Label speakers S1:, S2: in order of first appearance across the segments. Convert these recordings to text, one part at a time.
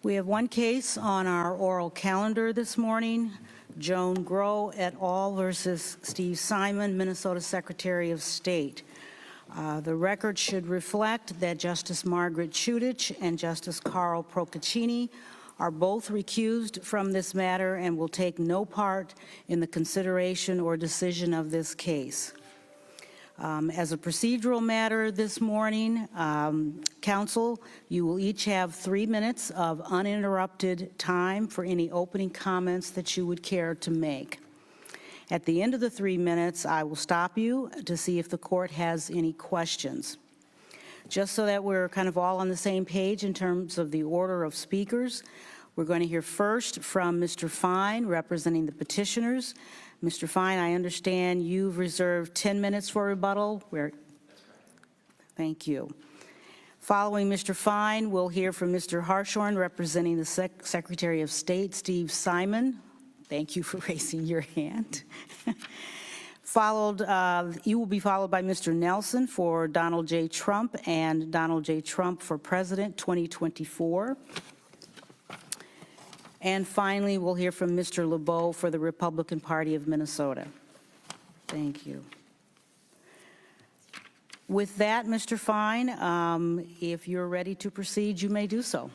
S1: We have one case on our oral calendar this morning, Joan Groh et al. Versus Steve Simon, Minnesota Secretary of State. The record should reflect that Justice Margaret Chudich and Justice Carl Procaccini are both recused from this matter and will take no part in the consideration or decision of this case. As a procedural matter this morning, Council, you will each have 3 minutes of uninterrupted time for any opening comments that you would care to make. At the end of the 3 minutes, I will stop you to see if the court has any questions. Just so that we're kind of all on the same page in terms of the order of speakers, we're going to hear first from Mr. Fine, representing the petitioners. Mr. Fine, I understand you've reserved 10 minutes for rebuttal. Thank you. Following Mr. Fine, we'll hear from Mr. Harshorn, representing the Secretary of State, Steve Simon. Thank you for raising your hand. You will be followed by Mr. Nelson for Donald J. Trump and Donald J. Trump for President 2024. And finally, we'll hear from Mr. LeBeau for the Republican Party of Minnesota. Thank you. With that, Mr. Fine, if you're ready to proceed, you may do so.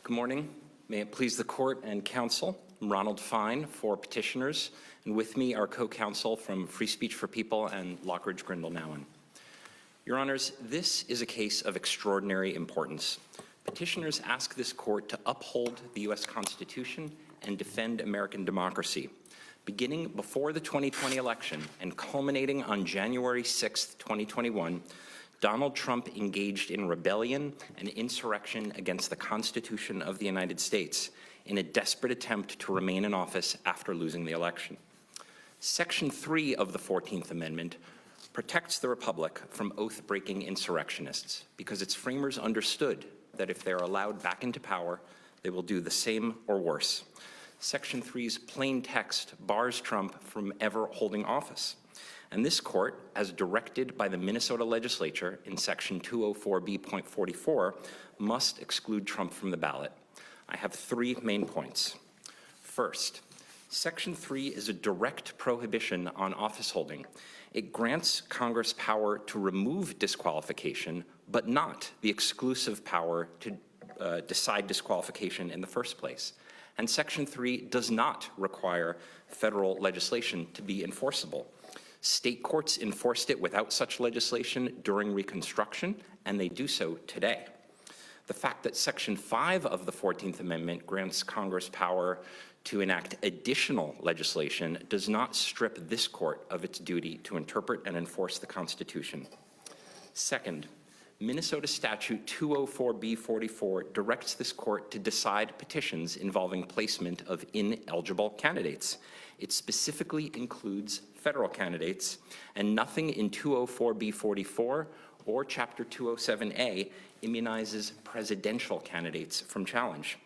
S2: Good morning. May it please the court and counsel. I'm Ronald Fine for petitioners, and with me are co-counsel from Free Speech for People and Lockridge Grindle Nowen. Your honors, this is a case of extraordinary importance. Petitioners ask this court to uphold the U.S. Constitution and defend American democracy. Beginning before the 2020 election and culminating on January 6, 2021, Donald Trump engaged in rebellion and insurrection against the Constitution of the United States in a desperate attempt to remain in office after losing the election. Section 3 of the 14th Amendment protects the Republic from oath-breaking insurrectionists because its framers understood that if they are allowed back into power, they will do the same or worse. Section 3's plain text bars Trump from ever holding office. And this court, as directed by the Minnesota legislature in section 204B.44, must exclude Trump from the ballot. I have 3 main points. First, section 3 is a direct prohibition on office holding. It grants Congress power to remove disqualification, but not the exclusive power to decide disqualification in the first place. And section 3 does not require federal legislation to be enforceable. State courts enforced it without such legislation during Reconstruction, and they do so today. The fact that Section 5 of the 14th Amendment grants Congress power to enact additional legislation does not strip this court of its duty to interpret and enforce the Constitution. Second, Minnesota Statute 204B.44 directs this court to decide petitions involving placement of ineligible candidates. It specifically includes federal candidates, and nothing in 204B.44 or Chapter 207A immunizes presidential candidates from challenge.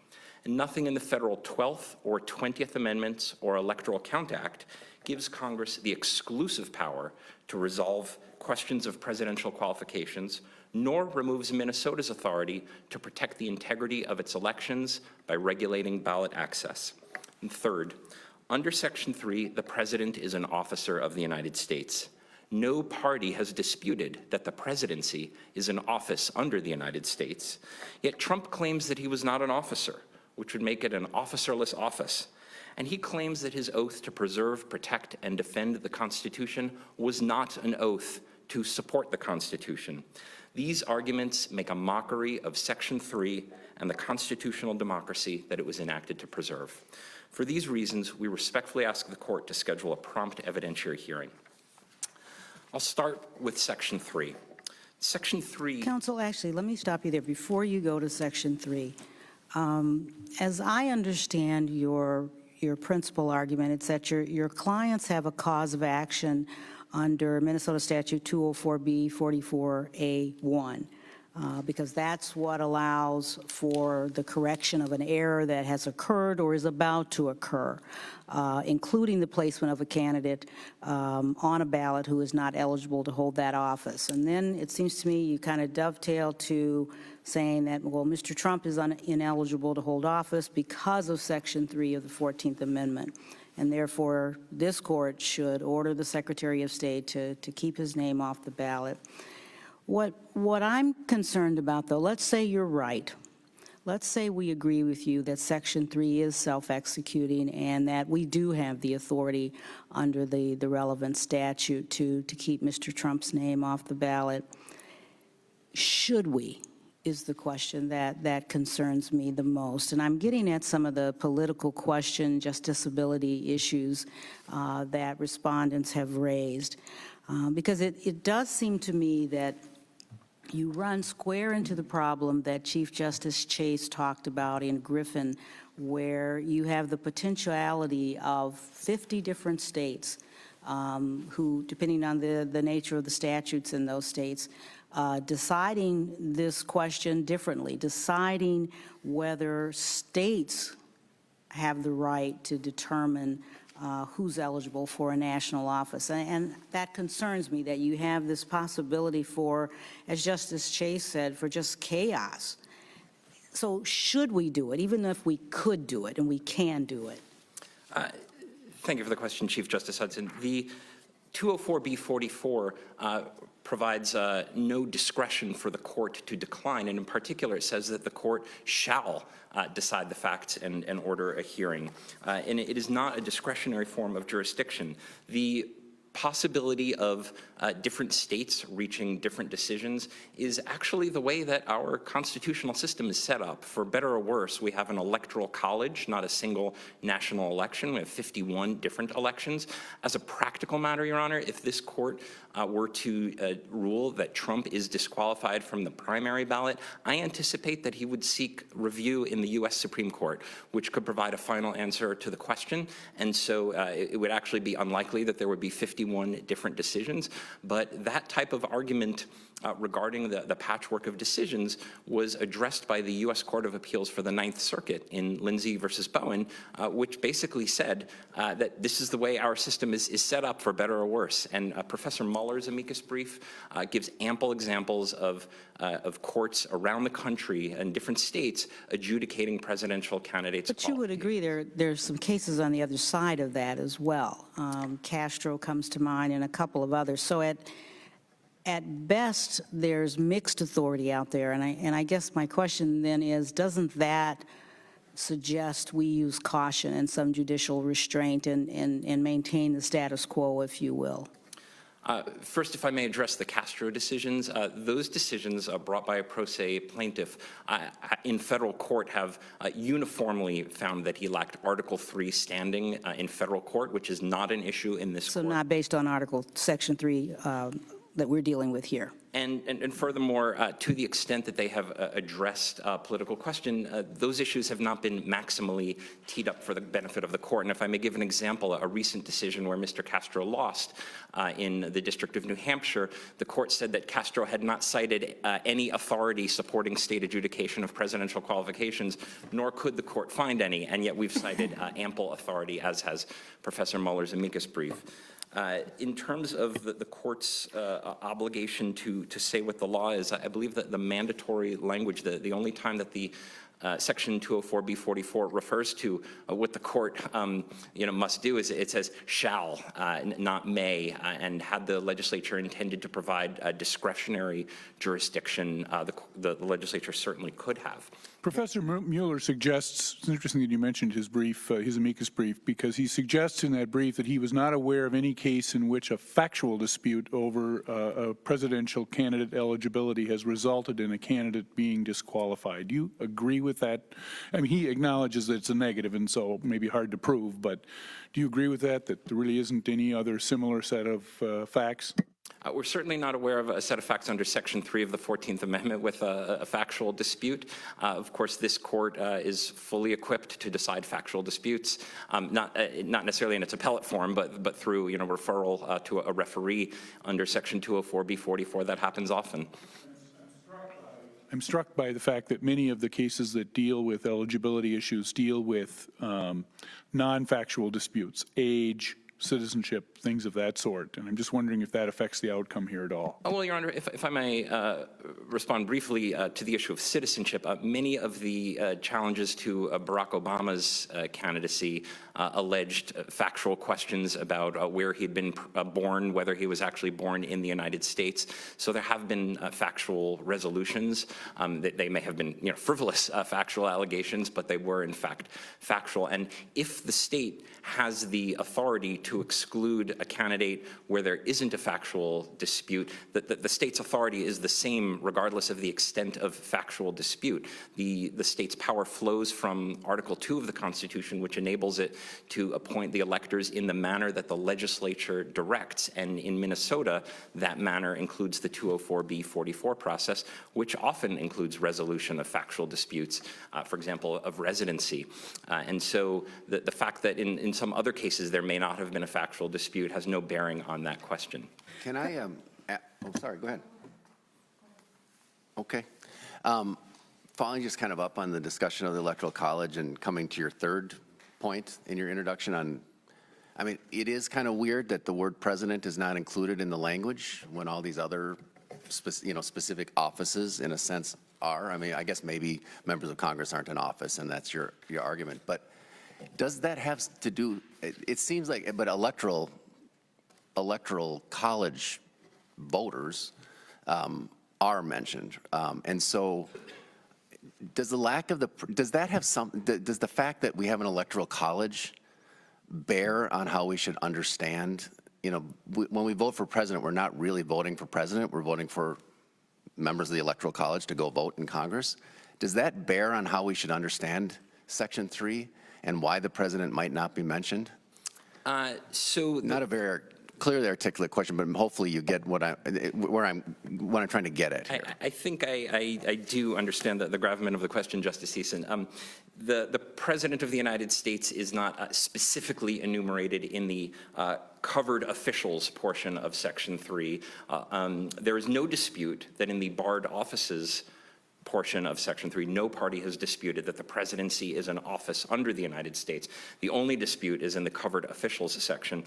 S2: And nothing in the federal 12th or 20th Amendments or Electoral Count Act gives Congress the exclusive power to resolve questions of presidential qualifications, nor removes Minnesota's authority to protect the integrity of its elections by regulating ballot access. And third, under Section 3, the President is an officer of the United States. No party has disputed that the presidency is an office under the United States, yet Trump claims that he was not an officer, which would make it an officerless office. And he claims that his oath to preserve, protect, and defend the Constitution was not an oath to support the Constitution. These arguments make a mockery of Section 3 and the constitutional democracy that it was enacted to preserve. For these reasons, we respectfully ask the court to schedule a prompt evidentiary hearing. I'll start with Section 3. Section 3...
S1: Counsel, actually, let me stop you there before you go to Section 3. As I understand your principal argument, it's that your clients have a cause of action under Minnesota Statute 204B.44A1. because that's what allows for the correction of an error that has occurred or is about to occur, including the placement of a candidate on a ballot who is not eligible to hold that office. And then it seems to me you kind of dovetail to saying that, well, Mr. Trump is ineligible to hold office because of Section 3 of the 14th Amendment. And therefore, this court should order the Secretary of State to keep his name off the ballot. What I'm concerned about, though, let's say you're right. Let's say we agree with you that Section 3 is self-executing and that we do have the authority under the relevant statute to keep Mr. Trump's name off the ballot. Should we, is the question that concerns me the most. And I'm getting at some of the political question, justiciability issues that respondents have raised. Because it does seem to me that you run square into the problem that Chief Justice Chase talked about in Griffin, where you have the potentiality of 50 different states who, depending on the nature of the statutes in those states, deciding this question differently, deciding whether states have the right to determine who's eligible for a national office. And that concerns me, that you have this possibility for, as Justice Chase said, for just chaos. So should we do it, even if we could do it and we can do it?
S2: Thank you for the question, Chief Justice Hudson. The 204B44 provides no discretion for the court to decline, and in particular it says that the court shall decide the facts and order a hearing. And it is not a discretionary form of jurisdiction. The possibility of different states reaching different decisions is actually the way that our constitutional system is set up. For better or worse, we have an electoral college, not a single national election. We have 51 different elections. As a practical matter, Your Honor, if this court were to rule that Trump is disqualified from the primary ballot, I anticipate that he would seek review in the U.S. Supreme Court, which could provide a final answer to the question. And so it would actually be unlikely that there would be 51 different decisions. But that type of argument regarding the patchwork of decisions was addressed by the U.S. Court of Appeals for the Ninth Circuit in Lindsay versus Bowen, which basically said that this is the way our system is set up, for better or worse. And Professor Mueller's amicus brief gives ample examples of courts around the country and different states adjudicating presidential candidates.
S1: But you would agree there's some cases on the other side of that as well. Castro comes to mind and a couple of others. So at best, there's mixed authority out there, and I guess my question then is, doesn't that suggest we use caution and some judicial restraint and maintain the status quo, if you will?
S2: First, if I may address the Castro decisions, those decisions brought by a pro se plaintiff in federal court have uniformly found that he lacked Article 3 standing in federal court, which is not an issue in this court.
S1: So not based on Section 3 that we're dealing with here.
S2: And furthermore, to the extent that they have addressed political question, those issues have not been maximally teed up for the benefit of the court. And if I may give an example, a recent decision where Mr. Castro lost in the District of New Hampshire, the court said that Castro had not cited any authority supporting state adjudication of presidential qualifications, nor could the court find any, and yet we've cited ample authority, as has Professor Mueller's amicus brief. In terms of the court's obligation to say what the law is, I believe that the mandatory language, the only time that the Section 204B44 refers to what the court must do is it says shall, not may, and had the legislature intended to provide discretionary jurisdiction, the legislature certainly could have.
S3: Professor Mueller suggests, it's interesting that you mentioned his brief, his amicus brief, because he suggests in that brief that he was not aware of any case in which a factual dispute over a presidential candidate eligibility has resulted in a candidate being disqualified. Do you agree with that? I mean, he acknowledges that it's a negative and so maybe hard to prove, but do you agree with that there really isn't any other similar set of facts?
S2: We're certainly not aware of a set of facts under Section 3 of the 14th Amendment with a factual dispute. Of course, this court is fully equipped to decide factual disputes, not necessarily in its appellate form, but through referral to a referee under Section 204B44. That happens often.
S3: I'm struck by I'm struck by the fact that many of the cases that deal with eligibility issues deal with non-factual disputes, age, citizenship, things of that sort. And I'm just wondering if that affects the outcome here at all.
S2: Well, Your Honor, if I may respond briefly to the issue of citizenship, many of the challenges to Barack Obama's candidacy alleged factual questions about where he'd been born, whether he was actually born in the United States. So there have been factual resolutions. That they may have been, frivolous factual allegations, but they were in fact factual. And if the state has the authority to exclude a candidate where there isn't a factual dispute, that the state's authority is the same regardless of the extent of factual dispute. The state's power flows from Article 2 of the Constitution, which enables it to appoint the electors in the manner that the legislature directs. And in Minnesota, that manner includes the 204B44 process, which often includes resolution of factual disputes, for example, of residency. And so the fact that in some other cases there may not have been a factual dispute has no bearing on that question.
S4: Can I, oh, sorry, go ahead. Okay. Following just kind of up on the discussion of the Electoral College and coming to your third point in your introduction on, I mean, it is kind of weird that the word president is not included in the language when all these other, specific offices in a sense are. I mean, I guess maybe members of Congress aren't in office and that's your argument, but does that have to do, it seems like, but electoral college voters are mentioned. And so does the lack of does that have does the fact that we have an electoral college bear on how we should understand, when we vote for president, we're not really voting for president, we're voting for members of the electoral college to go vote in Congress. Does that bear on how we should understand Section 3 and why the president might not be mentioned? Not a very clearly articulate question, but hopefully you get what I'm trying to get at here.
S2: I think I do understand the gravamen of the question, Justice Eason. The President of the United States is not specifically enumerated in the covered officials portion of Section 3. There is no dispute that in the barred offices portion of Section 3, no party has disputed that the presidency is an office under the United States. The only dispute is in the covered officials section.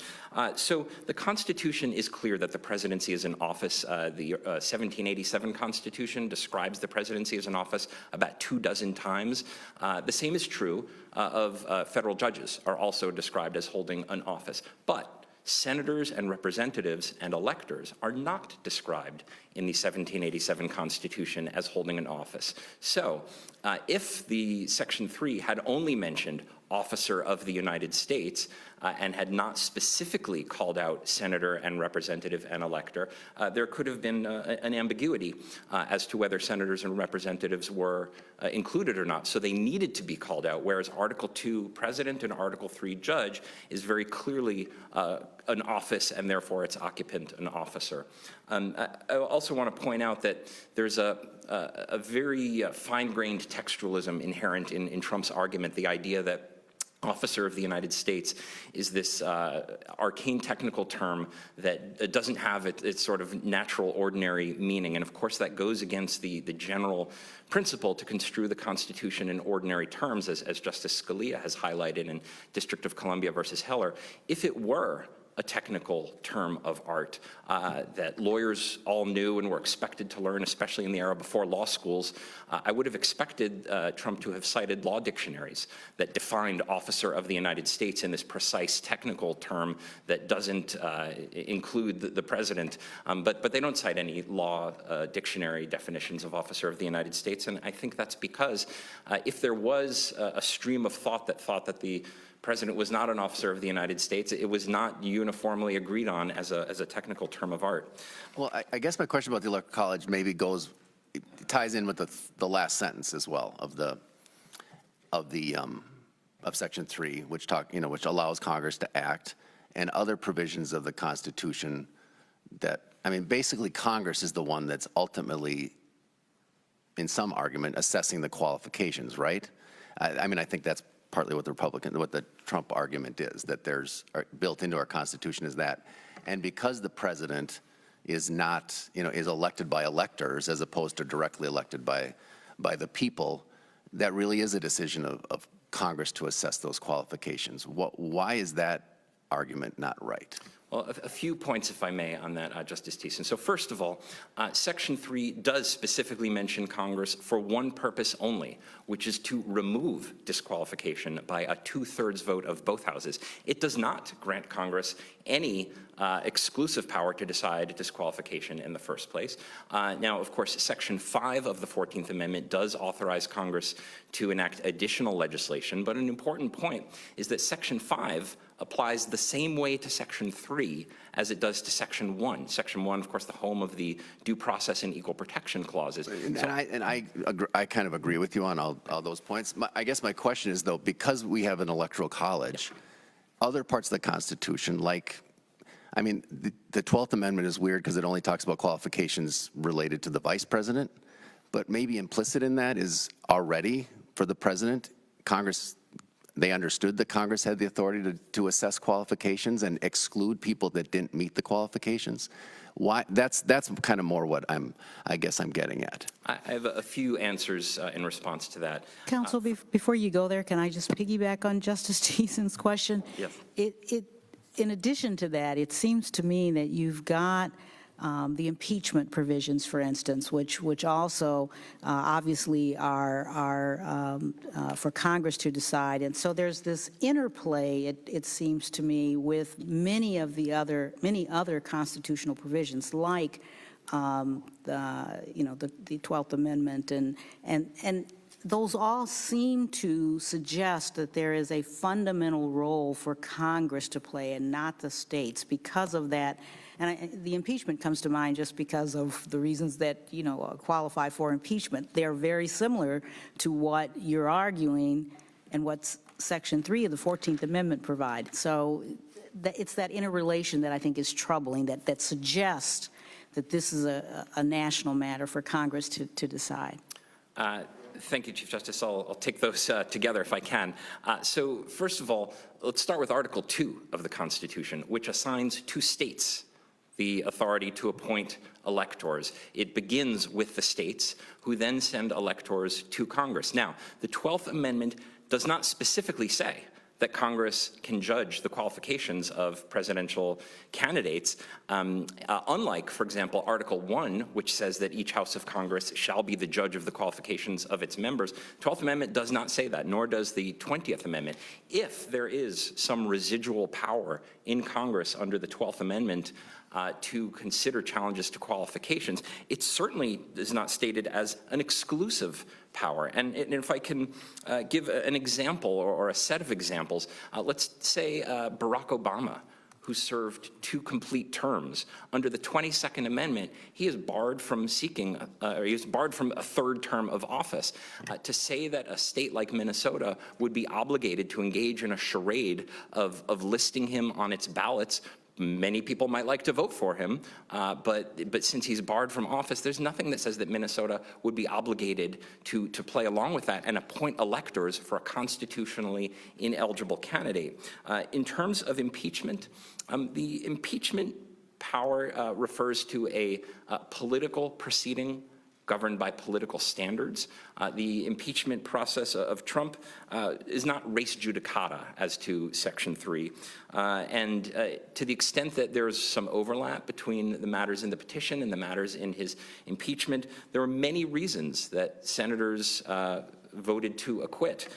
S2: So the Constitution is clear that the presidency is an office. The 1787 Constitution describes the presidency as an office about 24 times. The same is true of federal judges are also described as holding an office. But senators and representatives and electors are not described in the 1787 Constitution as holding an office. So if the Section 3 had only mentioned officer of the United States and had not specifically called out senator and representative and elector, there could have been an ambiguity as to whether senators and representatives were included or not. So they needed to be called out, whereas Article 2 president and Article 3 judge is very clearly an office and therefore its occupant an officer. I also want to point out that there's a very fine-grained textualism inherent in Trump's argument, the idea that officer of the United States is this arcane technical term that doesn't have its sort of natural, ordinary meaning. And of course, that goes against the general principle to construe the Constitution in ordinary terms, as Justice Scalia has highlighted in District of Columbia versus Heller. If it were a technical term of art that lawyers all knew and were expected to learn, especially in the era before law schools, I would have expected Trump to have cited law dictionaries that defined officer of the United States in this precise technical term that doesn't include the president. But they don't cite any law dictionary definitions of officer of the United States, and I think that's because if there was a stream of thought that the president was not an officer of the United States, it was not uniformly agreed on as a technical term of art.
S4: Well, I guess my question about the Electoral College maybe it ties in with the last sentence as well of Section 3, which which allows Congress to act, and other provisions of the Constitution that, I mean, basically Congress is the one that's ultimately, in some argument, assessing the qualifications, right? I mean, I think that's partly what the Trump argument is, that there's built into our Constitution is that. And because the president is not, is elected by electors as opposed to directly elected by the people, that really is a decision of Congress to assess those qualifications. Why is that argument not right?
S2: Well, a few points, if I may, on that, Justice Thiessen. So first of all, Section 3 does specifically mention Congress for one purpose only, which is to remove disqualification by a 2/3 vote of both houses. It does not grant Congress any exclusive power to decide disqualification in the first place. Now, of course, Section 5 of the 14th Amendment does authorize Congress to enact additional legislation, but an important point is that Section 5 applies the same way to Section 3 as it does to Section 1. Section 1, of course, the home of the due process and equal protection clauses.
S4: I kind of agree with you on all those points. I guess my question is, though, because we have an electoral college, other parts of the Constitution, like, I mean, the 12th Amendment is weird because it only talks about qualifications related to the vice president, but maybe implicit in that is already for the president, Congress, they understood that Congress had the authority to assess qualifications and exclude people that didn't meet the qualifications. Why? That's kind of more what I guess I'm getting at.
S2: I have a few answers in response to that.
S1: Counsel, before you go there, can I just piggyback on Justice Thiessen's question?
S2: Yes.
S1: In addition to that, it seems to me that you've got the impeachment provisions, for instance, which also obviously are for Congress to decide. And so there's this interplay, it seems to me, with many other constitutional provisions, like the 12th Amendment, and those all seem to suggest that there is a fundamental role for Congress to play and not the states because of that. And the impeachment comes to mind just because of the reasons that, qualify for impeachment. They're very similar to what you're arguing and what Section 3 of the 14th Amendment provides. So it's that interrelation that I think is troubling, that suggests that this is a national matter for Congress to decide.
S2: Thank you, Chief Justice. I'll take those together if I can. So first of all, let's start with Article 2 of the Constitution, which assigns to states the authority to appoint electors. It begins with the states, who then send electors to Congress. Now, the 12th Amendment does not specifically say that Congress can judge the qualifications of presidential candidates, unlike, for example, Article 1, which says that each House of Congress shall be the judge of the qualifications of its members. 12th Amendment does not say that, nor does the 20th Amendment. If there is some residual power in Congress under the 12th Amendment to consider challenges to qualifications, it certainly is not stated as an exclusive power. And if I can give an example or a set of examples, let's say Barack Obama, who served 2 complete terms. Under the 22nd Amendment, he is barred from seeking, he is barred from a 3rd term of office. To say that a state like Minnesota would be obligated to engage in a charade of listing him on its ballots, many people might like to vote for him, but since he's barred from office, there's nothing that says that Minnesota would be obligated to play along with that and appoint electors for a constitutionally ineligible candidate. In terms of impeachment, the impeachment power refers to a political proceeding governed by political standards. The impeachment process of Trump is not res judicata as to Section 3. And to the extent that there's some overlap between the matters in the petition and the matters in his impeachment, there are many reasons that senators voted to acquit.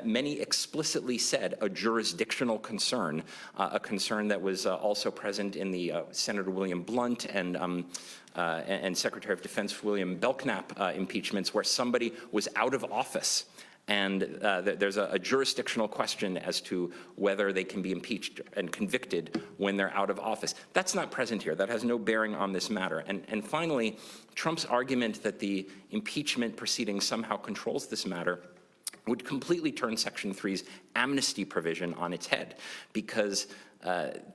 S2: Many explicitly said a jurisdictional concern, a concern that was also present in the Senator William Blunt and Secretary of Defense William Belknap impeachments, where somebody was out of office. And there's a jurisdictional question as to whether they can be impeached and convicted when they're out of office. That's not present here. That has no bearing on this matter. And finally, Trump's argument that the impeachment proceeding somehow controls this matter would completely turn Section 3's amnesty provision on its head, because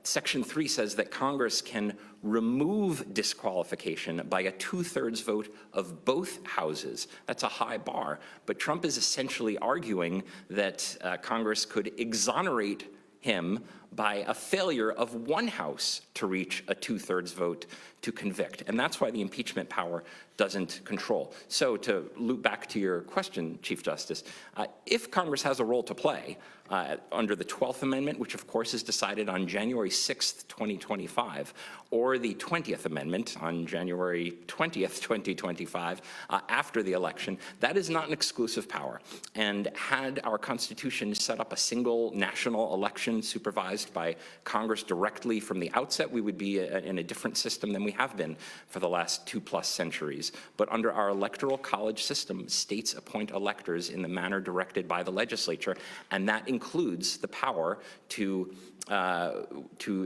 S2: Section 3 says that Congress can remove disqualification by a 2/3 vote of both houses. That's a high bar. But Trump is essentially arguing that Congress could exonerate him by a failure of one House to reach a 2/3 vote to convict. And that's why the impeachment power doesn't control. So to loop back to your question, Chief Justice, if Congress has a role to play under the 12th Amendment, which of course is decided on January 6th, 2025, or the 20th Amendment on January 20th, 2025, after the election, that is not an exclusive power. And had our Constitution set up a single national election supervised by Congress directly from the outset, we would be in a different system than we have been for the last 2+ centuries. But under our electoral college system, states appoint electors in the manner directed by the legislature, and that includes the power to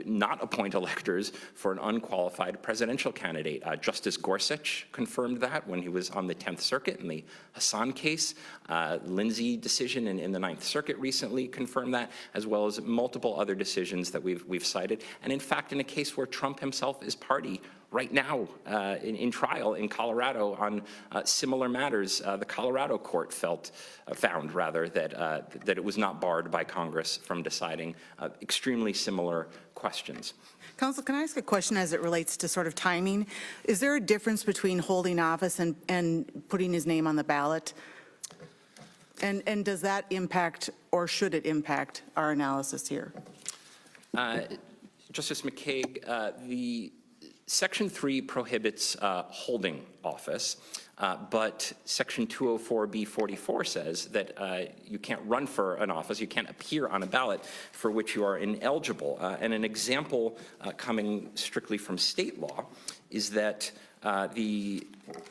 S2: not appoint electors for an unqualified presidential candidate. Justice Gorsuch confirmed that when he was on the 10th Circuit in the Hassan case. Lindsay decision in the 9th Circuit recently confirmed that, as well as multiple other decisions that we've cited. And in fact, in a case where Trump himself is party right now in trial in Colorado on similar matters, the Colorado court found that it was not barred by Congress from deciding extremely similar questions.
S5: Counsel, can I ask a question as it relates to sort of timing? Is there a difference between holding office and putting his name on the ballot? And does that impact, or should it impact, our analysis here?
S2: Justice McCaig, the Section 3 prohibits holding office, but Section 204B44 says that you can't run for an office, you can't appear on a ballot for which you are ineligible. And an example coming strictly from state law is that the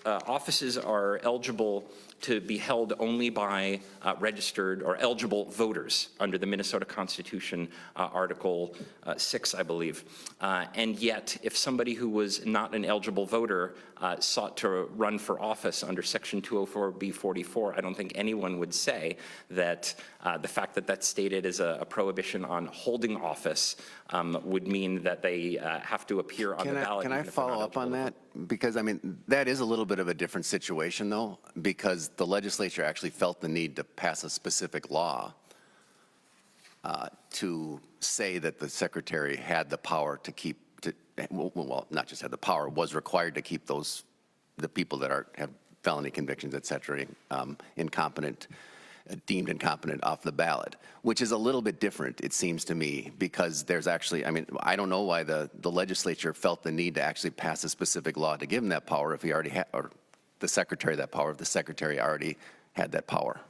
S2: offices are eligible to be held only by registered or eligible voters under the Minnesota Constitution, Article 6, I believe. And yet, if somebody who was not an eligible voter sought to run for office under Section 204B44, I don't think anyone would say that the fact that that's stated as a prohibition on holding office would mean that they have to appear on the ballot.
S4: Can I follow up on that? Because, I mean, that is a little bit of a different situation, though, because the legislature actually felt the need to pass a specific law to say that the secretary had the power to keep, well, not just had the power, was required to keep the people that have felony convictions, et cetera, deemed incompetent off the ballot, which is a little bit different, it seems to me, because there's actually, I mean, I don't know why the legislature felt the need to actually pass a specific law to give him that power if he already had, or the secretary that power, if the secretary already had that power.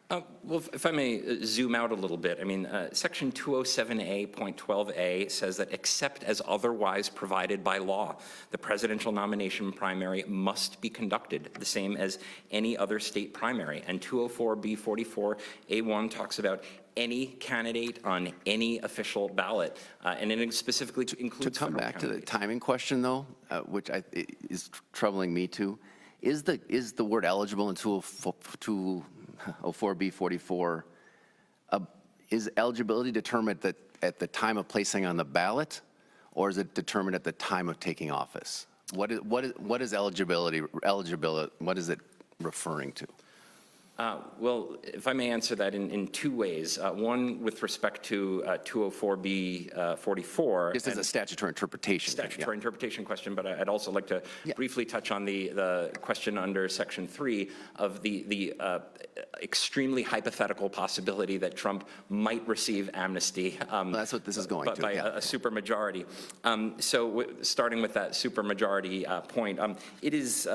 S2: Well, if I may zoom out a little bit, I mean, Section 207A.12a says that except as otherwise provided by law, the presidential nomination primary must be conducted the same as any other state primary. And 204B44A1 talks about any candidate on any official ballot, and it specifically includes
S4: to come back to the timing question, though, which is troubling me too, is the word eligible in 204B44, is eligibility determined at the time of placing on the ballot, or is it determined at the time of taking office? What is eligibility? What is it referring to?
S2: Well, if I may answer that in two ways. One, with respect to 204B44.
S4: This is a statutory interpretation.
S2: Statutory interpretation question, but I'd also like to briefly touch on the question under Section 3 of the extremely hypothetical possibility that Trump might receive amnesty.
S4: That's what this is going to.
S2: By a supermajority. So starting with that supermajority point, it is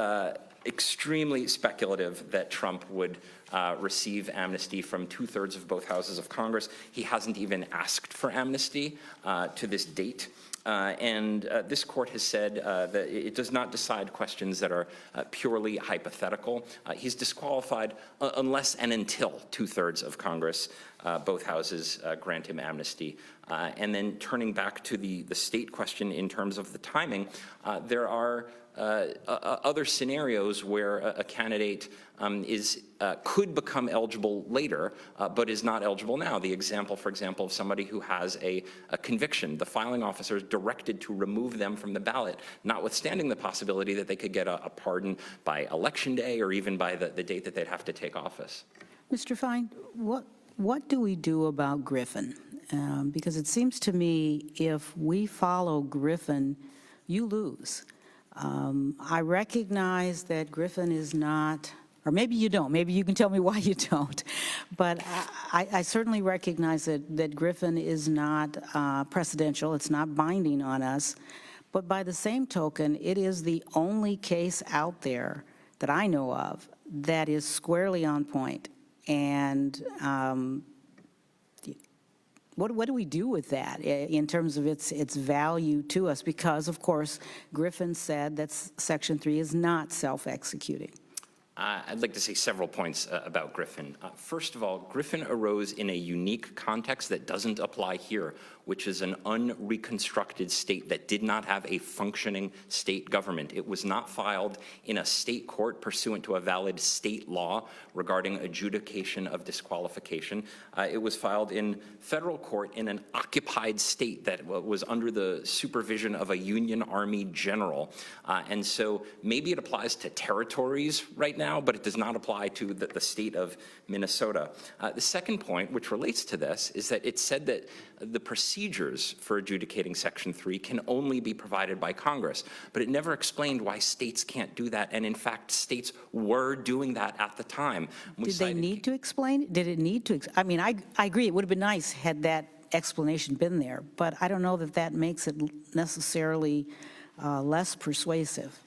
S2: extremely speculative that Trump would receive amnesty from 2/3 of both houses of Congress. He hasn't even asked for amnesty to this date. And this court has said that it does not decide questions that are purely hypothetical. He's disqualified unless and until 2/3 of Congress, both houses, grant him amnesty. And then turning back to the state question in terms of the timing, there are other scenarios where a candidate could become eligible later, but is not eligible now. The example, for example, of somebody who has a conviction. The filing officer is directed to remove them from the ballot, notwithstanding the possibility that they could get a pardon by election day or even by the date that they'd have to take office.
S1: Mr. Fine, what do we do about Griffin? Because it seems to me if we follow Griffin, you lose. I recognize that Griffin is not, or maybe you don't, maybe you can tell me why you don't, but I certainly recognize that Griffin is not precedential, it's not binding on us, but by the same token, it is the only case out there that I know of that is squarely on point. And what do we do with that in terms of its value to us? Because, of course, Griffin said that Section 3 is not self-executing.
S2: I'd like to say several points about Griffin. First of all, Griffin arose in a unique context that doesn't apply here, which is an unreconstructed state that did not have a functioning state government. It was not filed in a state court pursuant to a valid state law regarding adjudication of disqualification. It was filed in federal court in an occupied state that was under the supervision of a Union Army general. And so maybe it applies to territories right now, but it does not apply to the state of Minnesota. The second point, which relates to this, is that it said that the procedures for adjudicating Section 3 can only be provided by Congress, but it never explained why states can't do that, and in fact, states were doing that at the time.
S1: Did they need to explain? Did it need to? I mean, I agree, it would have been nice had that explanation been there, but I don't know that that makes it necessarily less persuasive.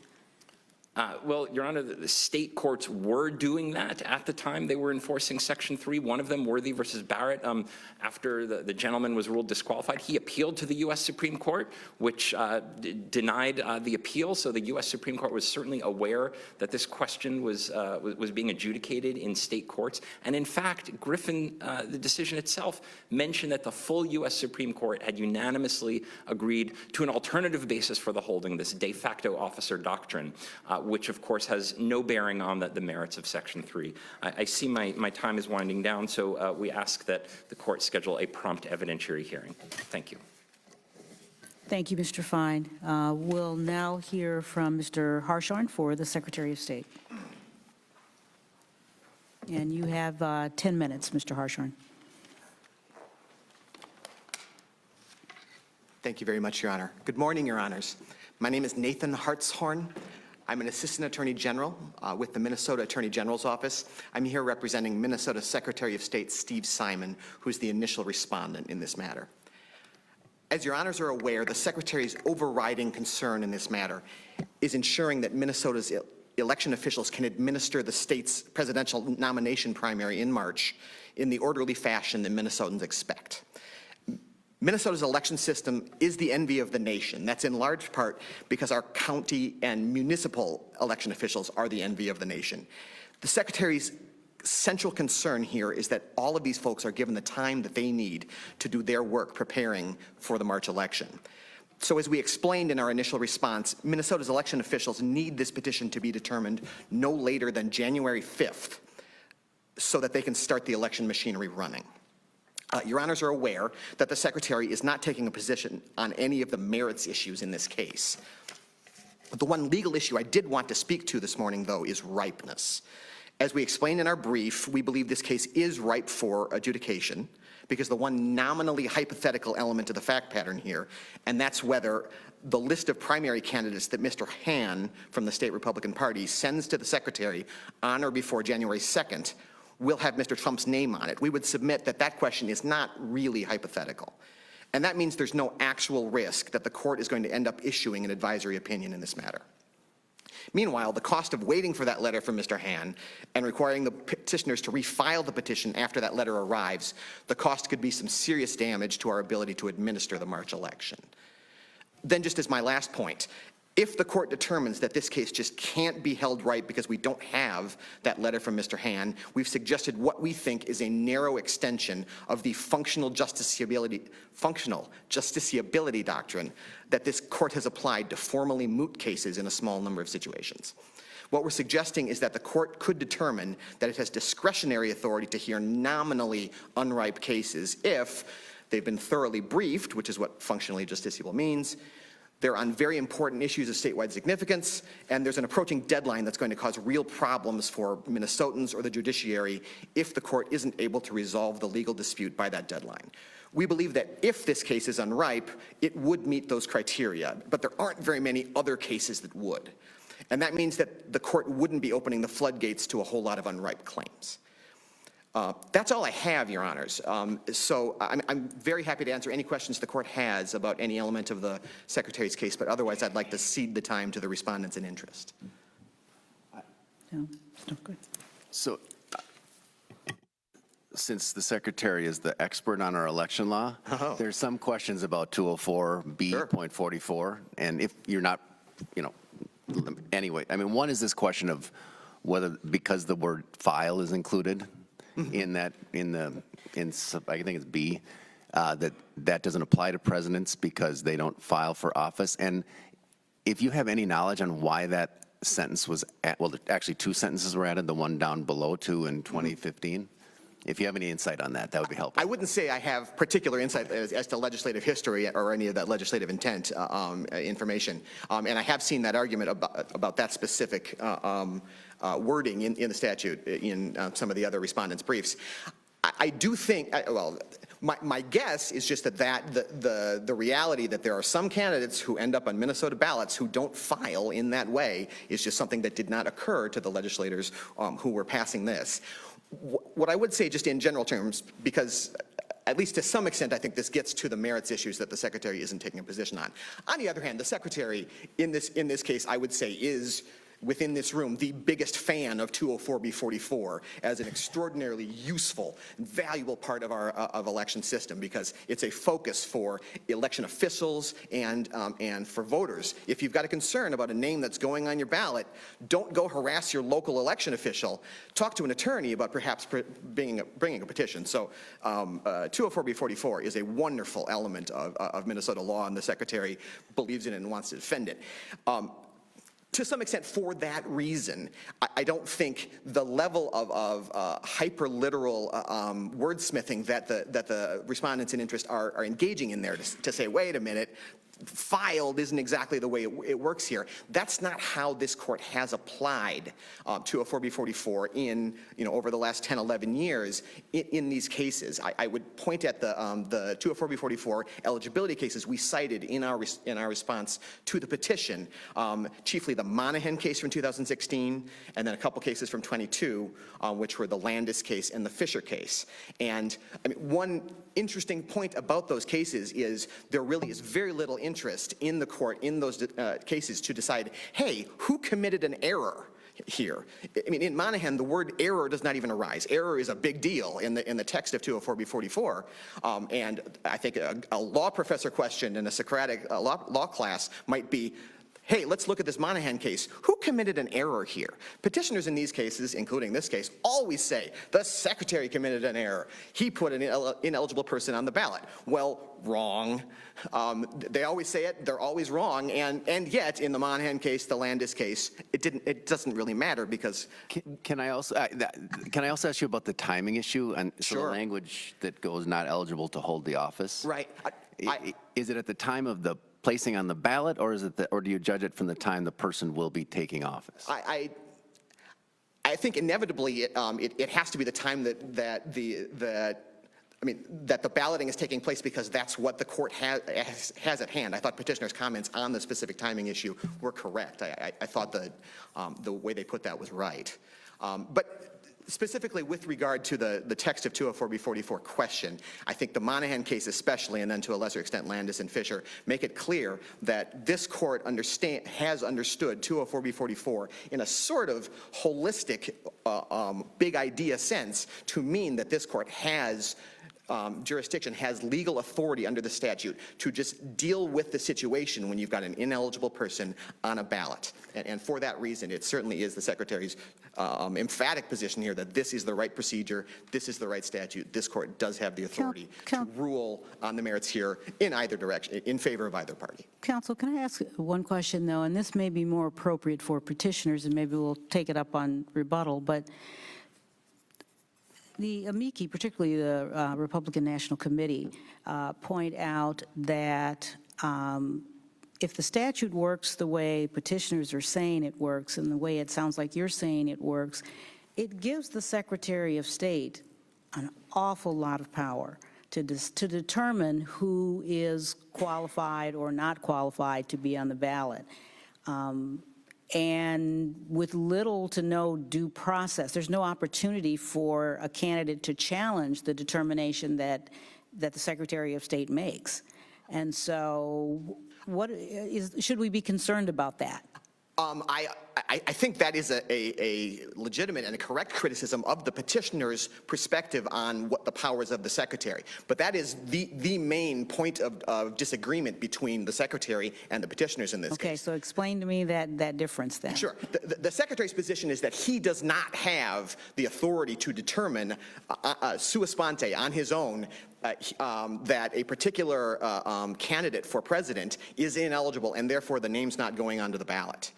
S2: Well, Your Honor, the state courts were doing that at the time they were enforcing Section 3. One of them, Worthy versus Barrett, after the gentleman was ruled disqualified, he appealed to the U.S. Supreme Court, which denied the appeal. So the U.S. Supreme Court was certainly aware that this question was being adjudicated in state courts. And in fact, Griffin, the decision itself, mentioned that the full U.S. Supreme Court had unanimously agreed to an alternative basis for the holding, this de facto officer doctrine, which of course has no bearing on the merits of Section 3. I see my time is winding down, so we ask that the court schedule a prompt evidentiary hearing. Thank you.
S1: Thank you, Mr. Fine. We'll now hear from Mr. Harshorn for the Secretary of State. And you have 10 minutes, Mr. Harshorn.
S6: Thank you very much, Your Honor. Good morning, Your Honors. My name is Nathan Hartshorn. I'm an Assistant Attorney General with the Minnesota Attorney General's Office. I'm here representing Minnesota Secretary of State Steve Simon, who's the initial respondent in this matter. As Your Honors are aware, the Secretary's overriding concern in this matter is ensuring that Minnesota's election officials can administer the state's presidential nomination primary in March in the orderly fashion that Minnesotans expect. Minnesota's election system is the envy of the nation. That's in large part because our county and municipal election officials are the envy of the nation. The Secretary's central concern here is that all of these folks are given the time that they need to do their work preparing for the March election. So as we explained in our initial response, Minnesota's election officials need this petition to be determined no later than January 5th so that they can start the election machinery running. Your Honors are aware that the Secretary is not taking a position on any of the merits issues in this case. But the one legal issue I did want to speak to this morning, though, is ripeness. As we explained in our brief, we believe this case is ripe for adjudication because the one nominally hypothetical element of the fact pattern here, and that's whether the list of primary candidates that Mr. Hahn from the State Republican Party sends to the Secretary on or before January 2nd will have Mr. Trump's name on it. We would submit that that question is not really hypothetical. And that means there's no actual risk that the court is going to end up issuing an advisory opinion in this matter. Meanwhile, the cost of waiting for that letter from Mr. Hahn and requiring the petitioners to refile the petition after that letter arrives, the cost could be some serious damage to our ability to administer the March election. Then just as my last point, if the court determines that this case just can't be held right because we don't have that letter from Mr. Hahn, we've suggested what we think is a narrow extension of the functional justiciability doctrine that this court has applied to formally moot cases in a small number of situations. What we're suggesting is that the court could determine that it has discretionary authority to hear nominally unripe cases if they've been thoroughly briefed, which is what functionally justiciable means, They're on very important issues of statewide significance, and there's an approaching deadline that's going to cause real problems for Minnesotans or the judiciary if the court isn't able to resolve the legal dispute by that deadline. We believe that if this case is unripe, it would meet those criteria, but there aren't very many other cases that would. And that means that the court wouldn't be opening the floodgates to a whole lot of unripe claims. That's all I have, Your Honors. So I'm very happy to answer any questions the court has about any element of the Secretary's case, but otherwise I'd like to cede the time to the respondents in interest.
S1: No, it's not good.
S4: So, since the Secretary is the expert on our election law, there's some questions about 204B.44, and if you're not, anyway, I mean, one is this question of whether, because the word file is included in that, I think it's B, that doesn't apply to presidents because they don't file for office. And if you have any knowledge on why that sentence was, well, actually 2 sentences were added, the one down below 2 in 2015. If you have any insight on that, that would be helpful.
S6: I wouldn't say I have particular insight as to legislative history or any of that legislative intent information. And I have seen that argument about that specific wording in the statute in some of the other respondents' briefs. I do think, well, my guess is just that the reality that there are some candidates who end up on Minnesota ballots who don't file in that way is just something that did not occur to the legislators who were passing this. What I would say just in general terms, because at least to some extent I think this gets to the merits issues that the Secretary isn't taking a position on. On the other hand, the Secretary in this case I would say is within this room the biggest fan of 204B44 as an extraordinarily useful, valuable part of our election system because it's a focus for election officials and for voters. If you've got a concern about a name that's going on your ballot, don't go harass your local election official. Talk to an attorney about perhaps bringing a petition. So 204B44 is a wonderful element of Minnesota law, and the Secretary believes in it and wants to defend it. To some extent, for that reason, I don't think the level of hyper-literal wordsmithing that the respondents in interest are engaging in there to say, wait a minute, filed isn't exactly the way it works here. That's not how this court has applied 204B44 in, over the last 10, 11 years in these cases. I would point at the 204B44 eligibility cases we cited in our response to the petition, chiefly the Monahan case from 2016, and then a couple cases from 22, which were the Landis case and the Fisher case. And I mean, one interesting point about those cases is there really is very little interest in the court in those cases to decide, hey, who committed an error here? I mean, in Monahan, the word error does not even arise. Error is a big deal in the text of 204B44, and I think a law professor question in a Socratic law class might be, hey, let's look at this Monahan case. Who committed an error here? Petitioners in these cases, including this case, always say, the Secretary committed an error. He put an ineligible person on the ballot. Well, wrong. They always say it, they're always wrong, and yet, in the Monahan case, the Landis case, it doesn't really matter because...
S4: Can I also ask you about the timing issue and so the language that goes not eligible to hold the office?
S6: Right.
S4: Is it at the time of the placing on the ballot, or is it or do you judge it from the time the person will be taking office?
S6: I think inevitably it has to be the time that the balloting is taking place because that's what the court has at hand. I thought petitioners' comments on the specific timing issue were correct. I thought the way they put that was right. But specifically with regard to the text of 204B44 question, I think the Monahan case especially, and then to a lesser extent Landis and Fisher, make it clear that this court has understood 204B44 in a sort of holistic big idea sense to mean that this court has jurisdiction, has legal authority under the statute to just deal with the situation when you've got an ineligible person on a ballot. And for that reason, it certainly is the Secretary's emphatic position here that this is the right procedure, this is the right statute. This court does have the authority to rule on the merits here in either direction, in favor of either party.
S1: Counsel, can I ask one question, though? And this may be more appropriate for petitioners, and maybe we'll take it up on rebuttal, but the amici, particularly the Republican National Committee, point out that if the statute works the way petitioners are saying it works and the way it sounds like you're saying it works, it gives the Secretary of State an awful lot of power to determine who is qualified or not qualified to be on the ballot. And with little to no due process, there's no opportunity for a candidate to challenge the determination that the Secretary of State makes. And so should we be concerned about that?
S6: I think that is a legitimate and a correct criticism of the petitioner's perspective on what the powers of the secretary. But that is the main point of disagreement between the secretary and the petitioners in this case.
S1: Okay, so explain to me that difference then.
S6: Sure. The secretary's position is that he does not have the authority to determine sua sponte, on his own, that a particular candidate for president is ineligible and therefore the name's not going onto the ballot.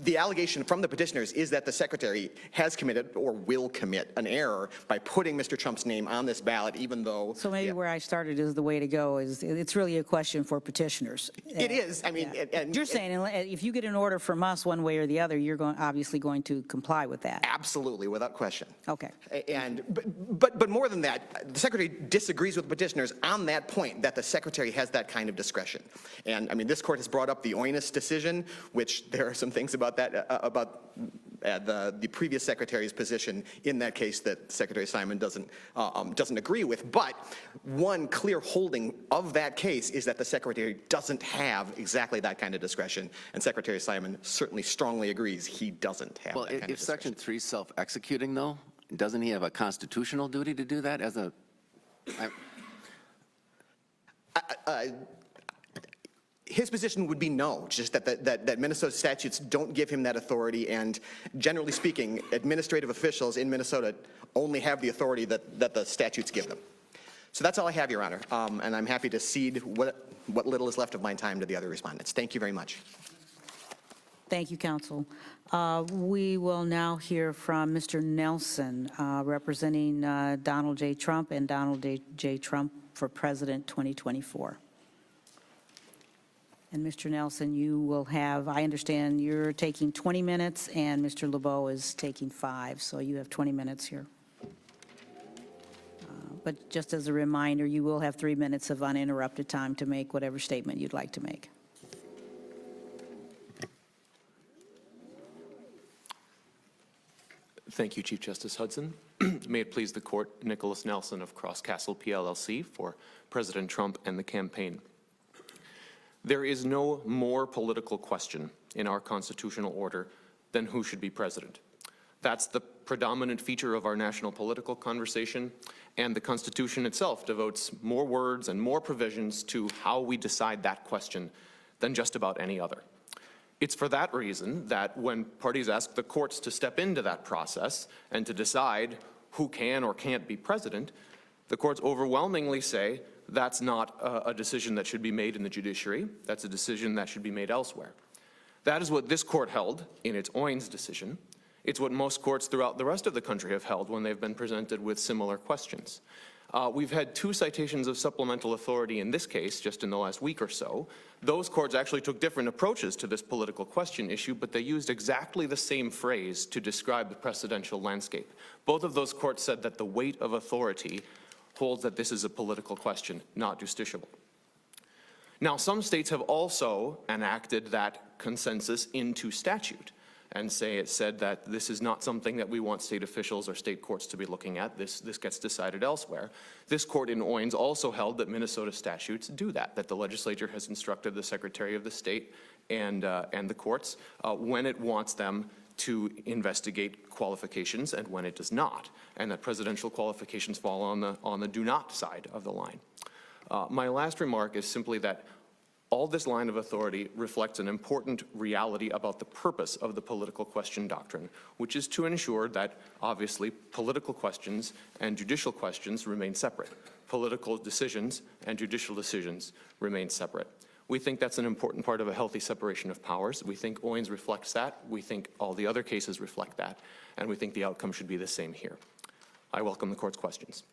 S6: The allegation from the petitioners is that the secretary has committed or will commit an error by putting Mr. Trump's name on this ballot, even though.
S1: So maybe where I started is the way to go. It's really a question for petitioners.
S6: It is. I mean, and
S1: you're saying if you get an order from us one way or the other, you're obviously going to comply with that.
S6: Absolutely, without question.
S1: Okay.
S6: But more than that, the secretary disagrees with petitioners on that point, that the secretary has that kind of discretion. And I mean, this court has brought up the Oinous decision, which there are some things about that, the previous secretary's position in that case that Secretary Simon doesn't agree with. But one clear holding of that case is that the secretary doesn't have exactly that kind of discretion, and Secretary Simon certainly strongly agrees he doesn't have that kind of discretion.
S4: Well, if Section 3 is self-executing, though, doesn't he have a constitutional duty to do that as a?
S6: His position would be no, just that Minnesota statutes don't give him that authority, and generally speaking, administrative officials in Minnesota only have the authority that the statutes give them. So that's all I have, Your Honor, and I'm happy to cede what little is left of my time to the other respondents. Thank you very much.
S1: Thank you, counsel. We will now hear from Mr. Nelson, representing Donald J. Trump and Donald J. Trump for President 2024. And Mr. Nelson, you will have, I understand you're taking 20 minutes and Mr. LeBeau is taking 5, so you have 20 minutes here. But just as a reminder, you will have 3 minutes of uninterrupted time to make whatever statement you'd like to make.
S7: Thank you, Chief Justice Hudson. May it please the court, Nicholas Nelson of Cross Castle PLLC for President Trump and the campaign. There is no more political question in our constitutional order than who should be president. That's the predominant feature of our national political conversation, and the Constitution itself devotes more words and more provisions to how we decide that question than just about any other. It's for that reason that when parties ask the courts to step into that process and to decide who can or can't be president, the courts overwhelmingly say that's not a decision that should be made in the judiciary. That's a decision that should be made elsewhere. That is what this court held in its Oins decision. It's what most courts throughout the rest of the country have held when they've been presented with similar questions. We've had 2 citations of supplemental authority in this case just in the last week or so. Those courts actually took different approaches to this political question issue, but they used exactly the same phrase to describe the precedential landscape. Both of those courts said that the weight of authority holds that this is a political question, not justiciable. Now, some states have also enacted that consensus into statute and said that this is not something that we want state officials or state courts to be looking at. This gets decided elsewhere. This court in Oins also held that Minnesota statutes do that the legislature has instructed the Secretary of the State and the courts when it wants them to investigate qualifications and when it does not, and that presidential qualifications fall on the do not side of the line. My last remark is simply that all this line of authority reflects an important reality about the purpose of the political question doctrine, which is to ensure that, obviously, political questions and judicial questions remain separate. Political decisions and judicial decisions remain separate. We think that's an important part of a healthy separation of powers. We think Oins reflects that. We think all the other cases reflect that. And we think the outcome should be the same here. I welcome the court's questions.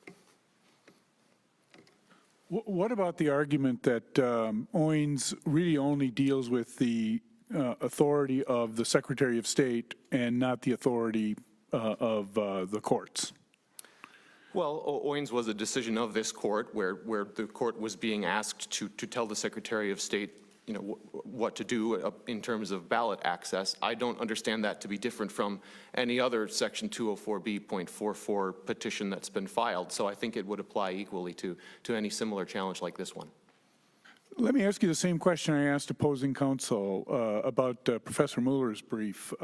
S3: What about the argument that OINS really only deals with the authority of the Secretary of State and not the authority of the courts?
S7: Well, OINS was a decision of this court where the court was being asked to tell the Secretary of State, you know, what to do in terms of ballot access. I don't understand that to be different from any other Section 204B.44 petition that's been filed. So I think it would apply equally to any similar challenge like this one.
S3: Let me ask you the same question I asked opposing counsel about Professor Mueller's brief,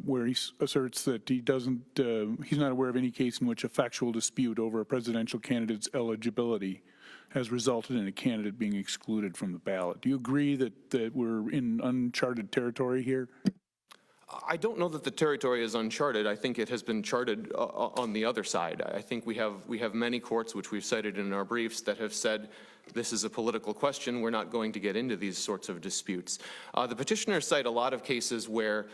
S3: where he asserts that he's not aware of any case in which a factual dispute over a presidential candidate's eligibility has resulted in a candidate being excluded from the ballot. Do you agree that we're in uncharted territory here?
S7: I don't know that the territory is uncharted. I think it has been charted on the other side. I think we have many courts, which we've cited in our briefs, that have said this is a political question. We're not going to get into these sorts of disputes. The petitioners cite a lot of cases where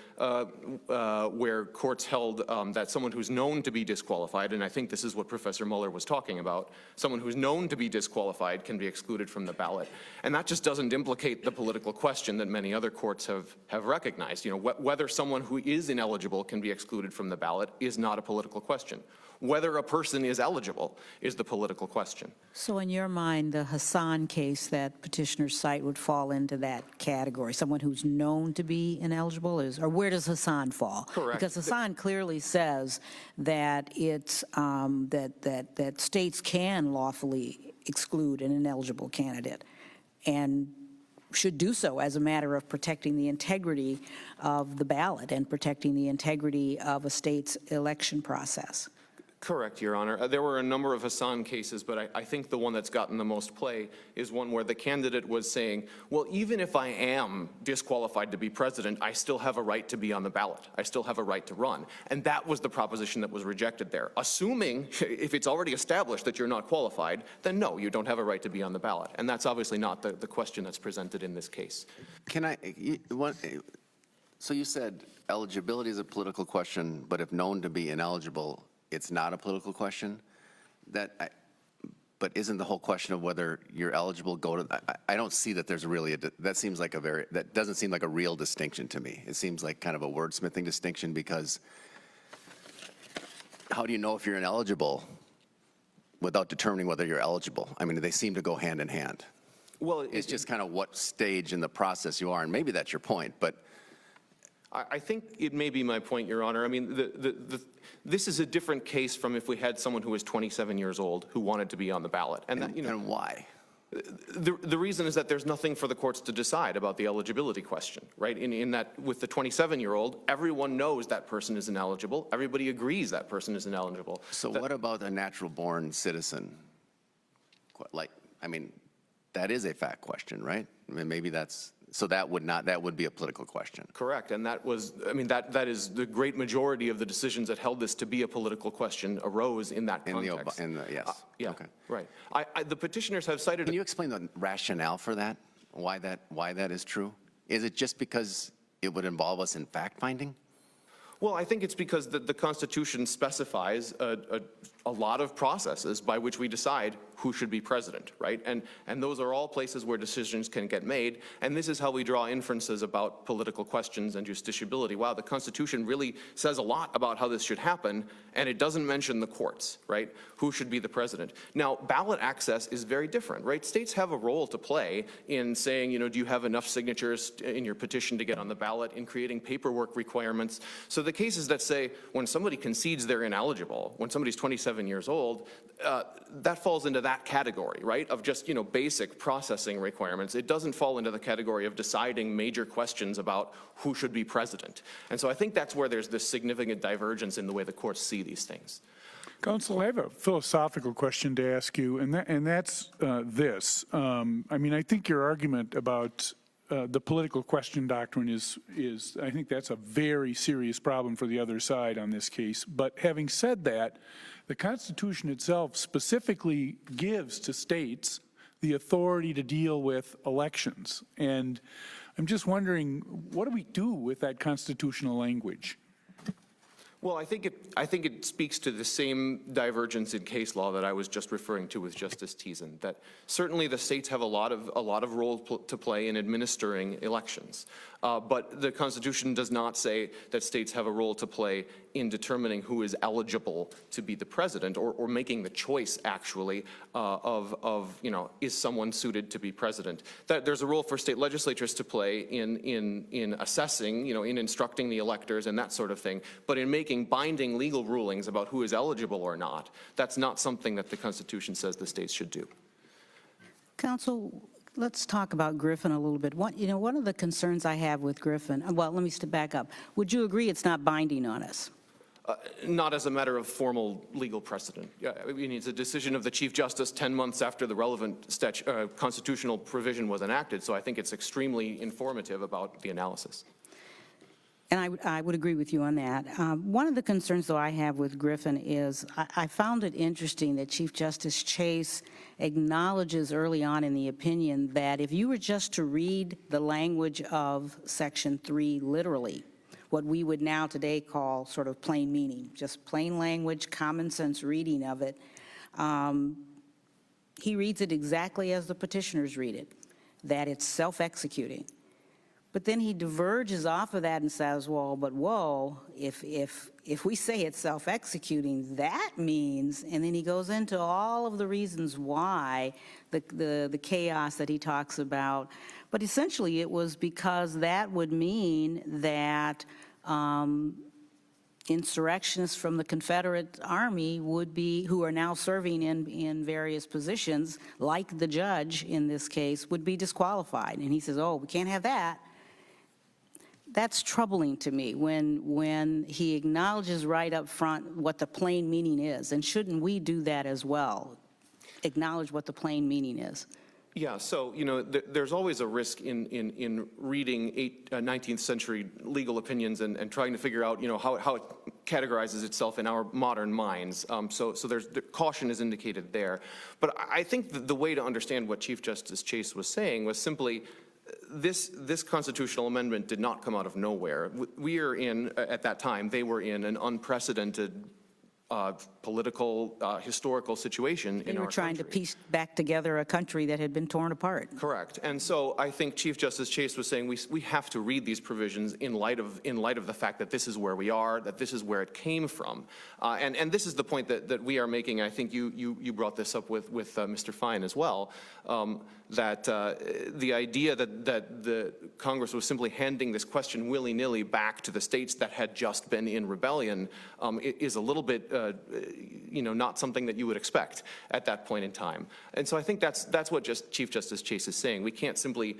S7: courts held that someone who's known to be disqualified, and I think this is what Professor Mueller was talking about, someone who's known to be disqualified can be excluded from the ballot. And that just doesn't implicate the political question that many other courts have recognized. You know, whether someone who is ineligible can be excluded from the ballot is not a political question. Whether a person is eligible is the political question.
S1: So in your mind, the Hassan case that petitioners cite would fall into that category, someone who's known to be ineligible, or where does Hassan fall?
S7: Correct.
S1: Because Hassan clearly says that it's that states can lawfully exclude an ineligible candidate and should do so as a matter of protecting the integrity of the ballot and protecting the integrity of a state's election process.
S7: Correct, Your Honor. There were a number of Hassan cases, but I think the one that's gotten the most play is one where the candidate was saying, well, even if I am disqualified to be president, I still have a right to be on the ballot. I still have a right to run. And that was the proposition that was rejected there. Assuming, if it's already established that you're not qualified, then no, you don't have a right to be on the ballot. And that's obviously not the question that's presented in this case.
S4: So you said eligibility is a political question, but if known to be ineligible, it's not a political question. But isn't the whole question of whether you're eligible go to? I don't see that there's really that seems like that doesn't seem like a real distinction to me. It seems like kind of a wordsmithing distinction, because how do you know if you're ineligible without determining whether you're eligible? I mean, they seem to go hand in hand.
S7: Well,
S4: it's just kind of what stage in the process you are, and maybe that's your point, but.
S7: I think it may be my point, Your Honor. I mean, this is a different case from if we had someone who was 27 years old who wanted to be on the ballot. And
S4: why?
S7: The reason is that there's nothing for the courts to decide about the eligibility question, right? In that, with the 27-year-old, everyone knows that person is ineligible. Everybody agrees that person is ineligible.
S4: So what about a natural-born citizen? Like, I mean, that is a fact question, right? I mean, maybe that's. So that would be a political question.
S7: Correct, and that was, I mean, that is the great majority of the decisions that held this to be a political question arose in that context.
S4: Yes.
S7: Yeah,
S4: okay.
S7: Right. The petitioners have cited.
S4: Can you explain the rationale for that? Why that is true? Is it just because it would involve us in fact-finding?
S7: Well, I think it's because the Constitution specifies a lot of processes by which we decide who should be president, right? And those are all places where decisions can get made, and this is how we draw inferences about political questions and justiciability. Wow, the Constitution really says a lot about how this should happen, and it doesn't mention the courts, right? Who should be the president? Now, ballot access is very different, right? States have a role to play in saying, you know, do you have enough signatures in your petition to get on the ballot, in creating paperwork requirements. So the cases that say when somebody concedes they're ineligible, when somebody's 27 years old, that falls into that category, right, of just, you know, basic processing requirements. It doesn't fall into the category of deciding major questions about who should be president. And so I think that's where there's this significant divergence in the way the courts see these things.
S3: Counsel, I have a philosophical question to ask you, and that's this. I mean, I think your argument about the political question doctrine is I think that's a very serious problem for the other side on this case. But having said that, the Constitution itself specifically gives to states the authority to deal with elections. And I'm just wondering, what do we do with that constitutional language?
S7: Well, I think it speaks to the same divergence in case law that I was just referring to with Justice Teason, that certainly the states have a lot of role to play in administering elections. But the Constitution does not say that states have a role to play in determining who is eligible to be the president, or making the choice, actually, of is someone suited to be president. That there's a role for state legislatures to play in assessing, in instructing the electors and that sort of thing. But in making binding legal rulings about who is eligible or not, that's not something that the Constitution says the states should do.
S1: Counsel, let's talk about Griffin a little bit. One of the concerns I have with Griffin, well, let me step back up. Would you agree it's not binding on us?
S7: Not as a matter of formal legal precedent. I mean, it's a decision of the Chief Justice 10 months after the relevant constitutional provision was enacted, so I think it's extremely informative about the analysis.
S1: And I would agree with you on that. One of the concerns, though, I have with Griffin is I found it interesting that Chief Justice Chase acknowledges early on in the opinion that if you were just to read the language of Section 3 literally, what we would now today call sort of plain meaning, just plain language, common sense reading of it, he reads it exactly as the petitioners read it, that it's self-executing. But then he diverges off of that and says, well, but whoa, if we say it's self-executing, that means, and then he goes into all of the reasons why, the chaos that he talks about. But essentially it was because that would mean that insurrectionists from the Confederate Army would be, who are now serving in various positions, like the judge in this case, would be disqualified. And he says, oh, we can't have that. That's troubling to me when he acknowledges right up front what the plain meaning is. And shouldn't we do that as well? Acknowledge what the plain meaning is.
S7: Yeah, so, there's always a risk in reading 19th century legal opinions and trying to figure out, how it categorizes itself in our modern minds. So the caution is indicated there. But I think the way to understand what Chief Justice Chase was saying was simply, this constitutional amendment did not come out of nowhere. We are in, at that time, they were in an unprecedented political, historical situation in our country.
S1: They were trying to piece back together a country that had been torn apart.
S7: Correct. And so I think Chief Justice Chase was saying we have to read these provisions in light of the fact that this is where we are, that this is where it came from. And this is the point that we are making. I think you brought this up with Mr. Fine as well, that the idea that the Congress was simply handing this question willy-nilly back to the states that had just been in rebellion is a little bit not something that you would expect at that point in time. And so I think that's what Chief Justice Chase is saying. We can't simply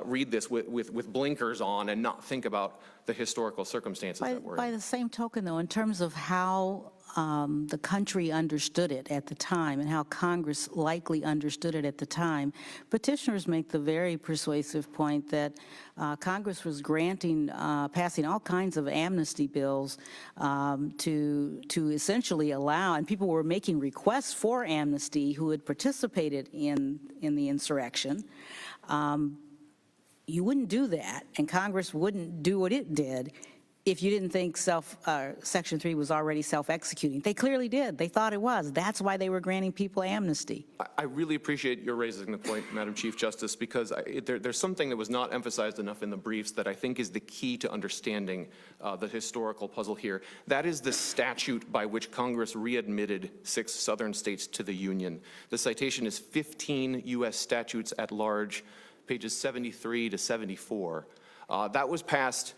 S7: read this with blinkers on and not think about the historical circumstances that we're in. By
S1: the same token, though, in terms of how the country understood it at the time and how Congress likely understood it at the time, petitioners make the very persuasive point that Congress was passing all kinds of amnesty bills to essentially allow, and people were making requests for amnesty who had participated in the insurrection. You wouldn't do that, and Congress wouldn't do what it did if you didn't think Section 3 was already self-executing. They clearly did. They thought it was. That's why they were granting people amnesty.
S7: I really appreciate your raising the point, Madam Chief Justice, because there's something that was not emphasized enough in the briefs that I think is the key to understanding the historical puzzle here. That is the statute by which Congress readmitted 6 southern states to the Union. The citation is 15 U.S. statutes at large, pages 73 to 74. That was passed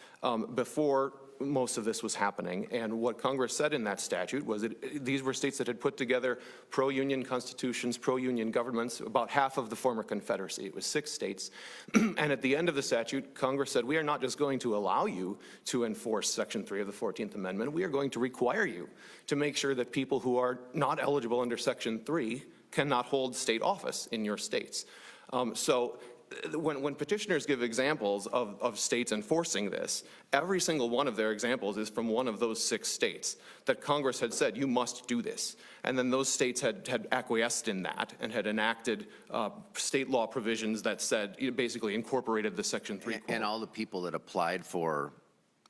S7: before most of this was happening, and what Congress said in that statute was that these were states that had put together pro-union constitutions, pro-union governments, about half of the former Confederacy. It was 6 states, and at the end of the statute, Congress said, we are not just going to allow you to enforce Section 3 of the 14th Amendment, we are going to require you to make sure that people who are not eligible under Section 3 cannot hold state office in your states. So when petitioners give examples of states enforcing this, every single one of their examples is from one of those 6 states that Congress had said, you must do this. And then those states had acquiesced in that and had enacted state law provisions that said, basically incorporated the Section 3.
S4: And all the people that applied for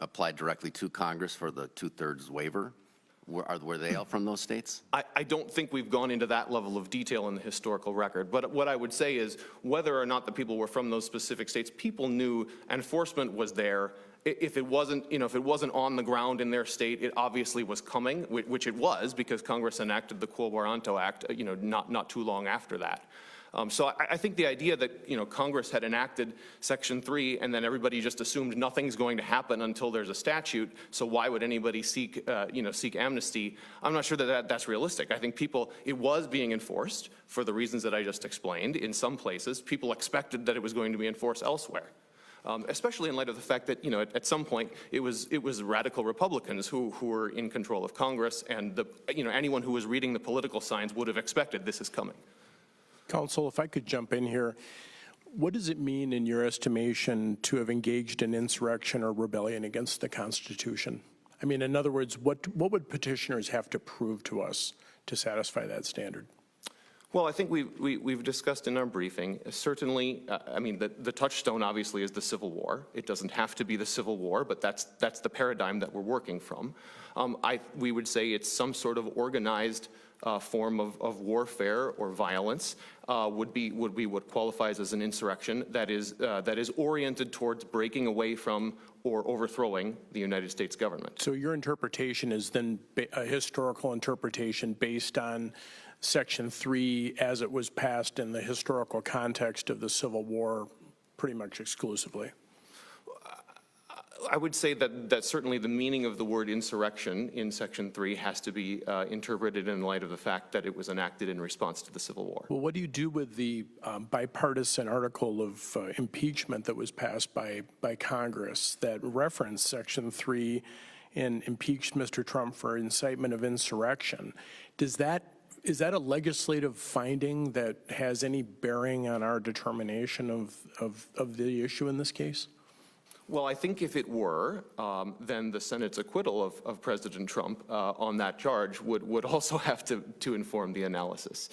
S4: applied directly to Congress for the 2/3 waiver? Were they all from those states?
S7: I don't think we've gone into that level of detail in the historical record, but what I would say is whether or not the people were from those specific states, people knew enforcement was there. If it wasn't, if it wasn't on the ground in their state, it obviously was coming, which it was because Congress enacted the Quo Warranto Act, not too long after that. So I think the idea that, Congress had enacted Section 3 and then everybody just assumed nothing's going to happen until there's a statute, so why would anybody seek amnesty? I'm not sure that that's realistic. I think it was being enforced for the reasons that I just explained. In some places, people expected that it was going to be enforced elsewhere. Especially in light of the fact that, at some point, it was radical Republicans who were in control of Congress, and anyone who was reading the political signs would have expected this is coming.
S8: Counsel, if I could jump in here, what does it mean in your estimation to have engaged in insurrection or rebellion against the Constitution? I mean, in other words, what would petitioners have to prove to us to satisfy that standard?
S7: Well, I think we've discussed in our briefing, certainly, the touchstone obviously is the Civil War. It doesn't have to be the Civil War, but that's the paradigm that we're working from. We would say it's some sort of organized form of warfare or violence would be what qualifies as an insurrection that is oriented towards breaking away from or overthrowing the United States government.
S8: So your interpretation is then a historical interpretation based on Section 3 as it was passed in the historical context of the Civil War pretty much exclusively?
S7: I would say that certainly the meaning of the word insurrection in Section 3 has to be interpreted in light of the fact that it was enacted in response to the Civil War.
S8: Well, what do you do with the bipartisan article of impeachment that was passed by Congress that referenced Section 3 and impeached Mr. Trump for incitement of insurrection? Is that a legislative finding that has any bearing on our determination of the issue in this case?
S7: Well, I think if it were, then the Senate's acquittal of President Trump on that charge would also have to inform the analysis.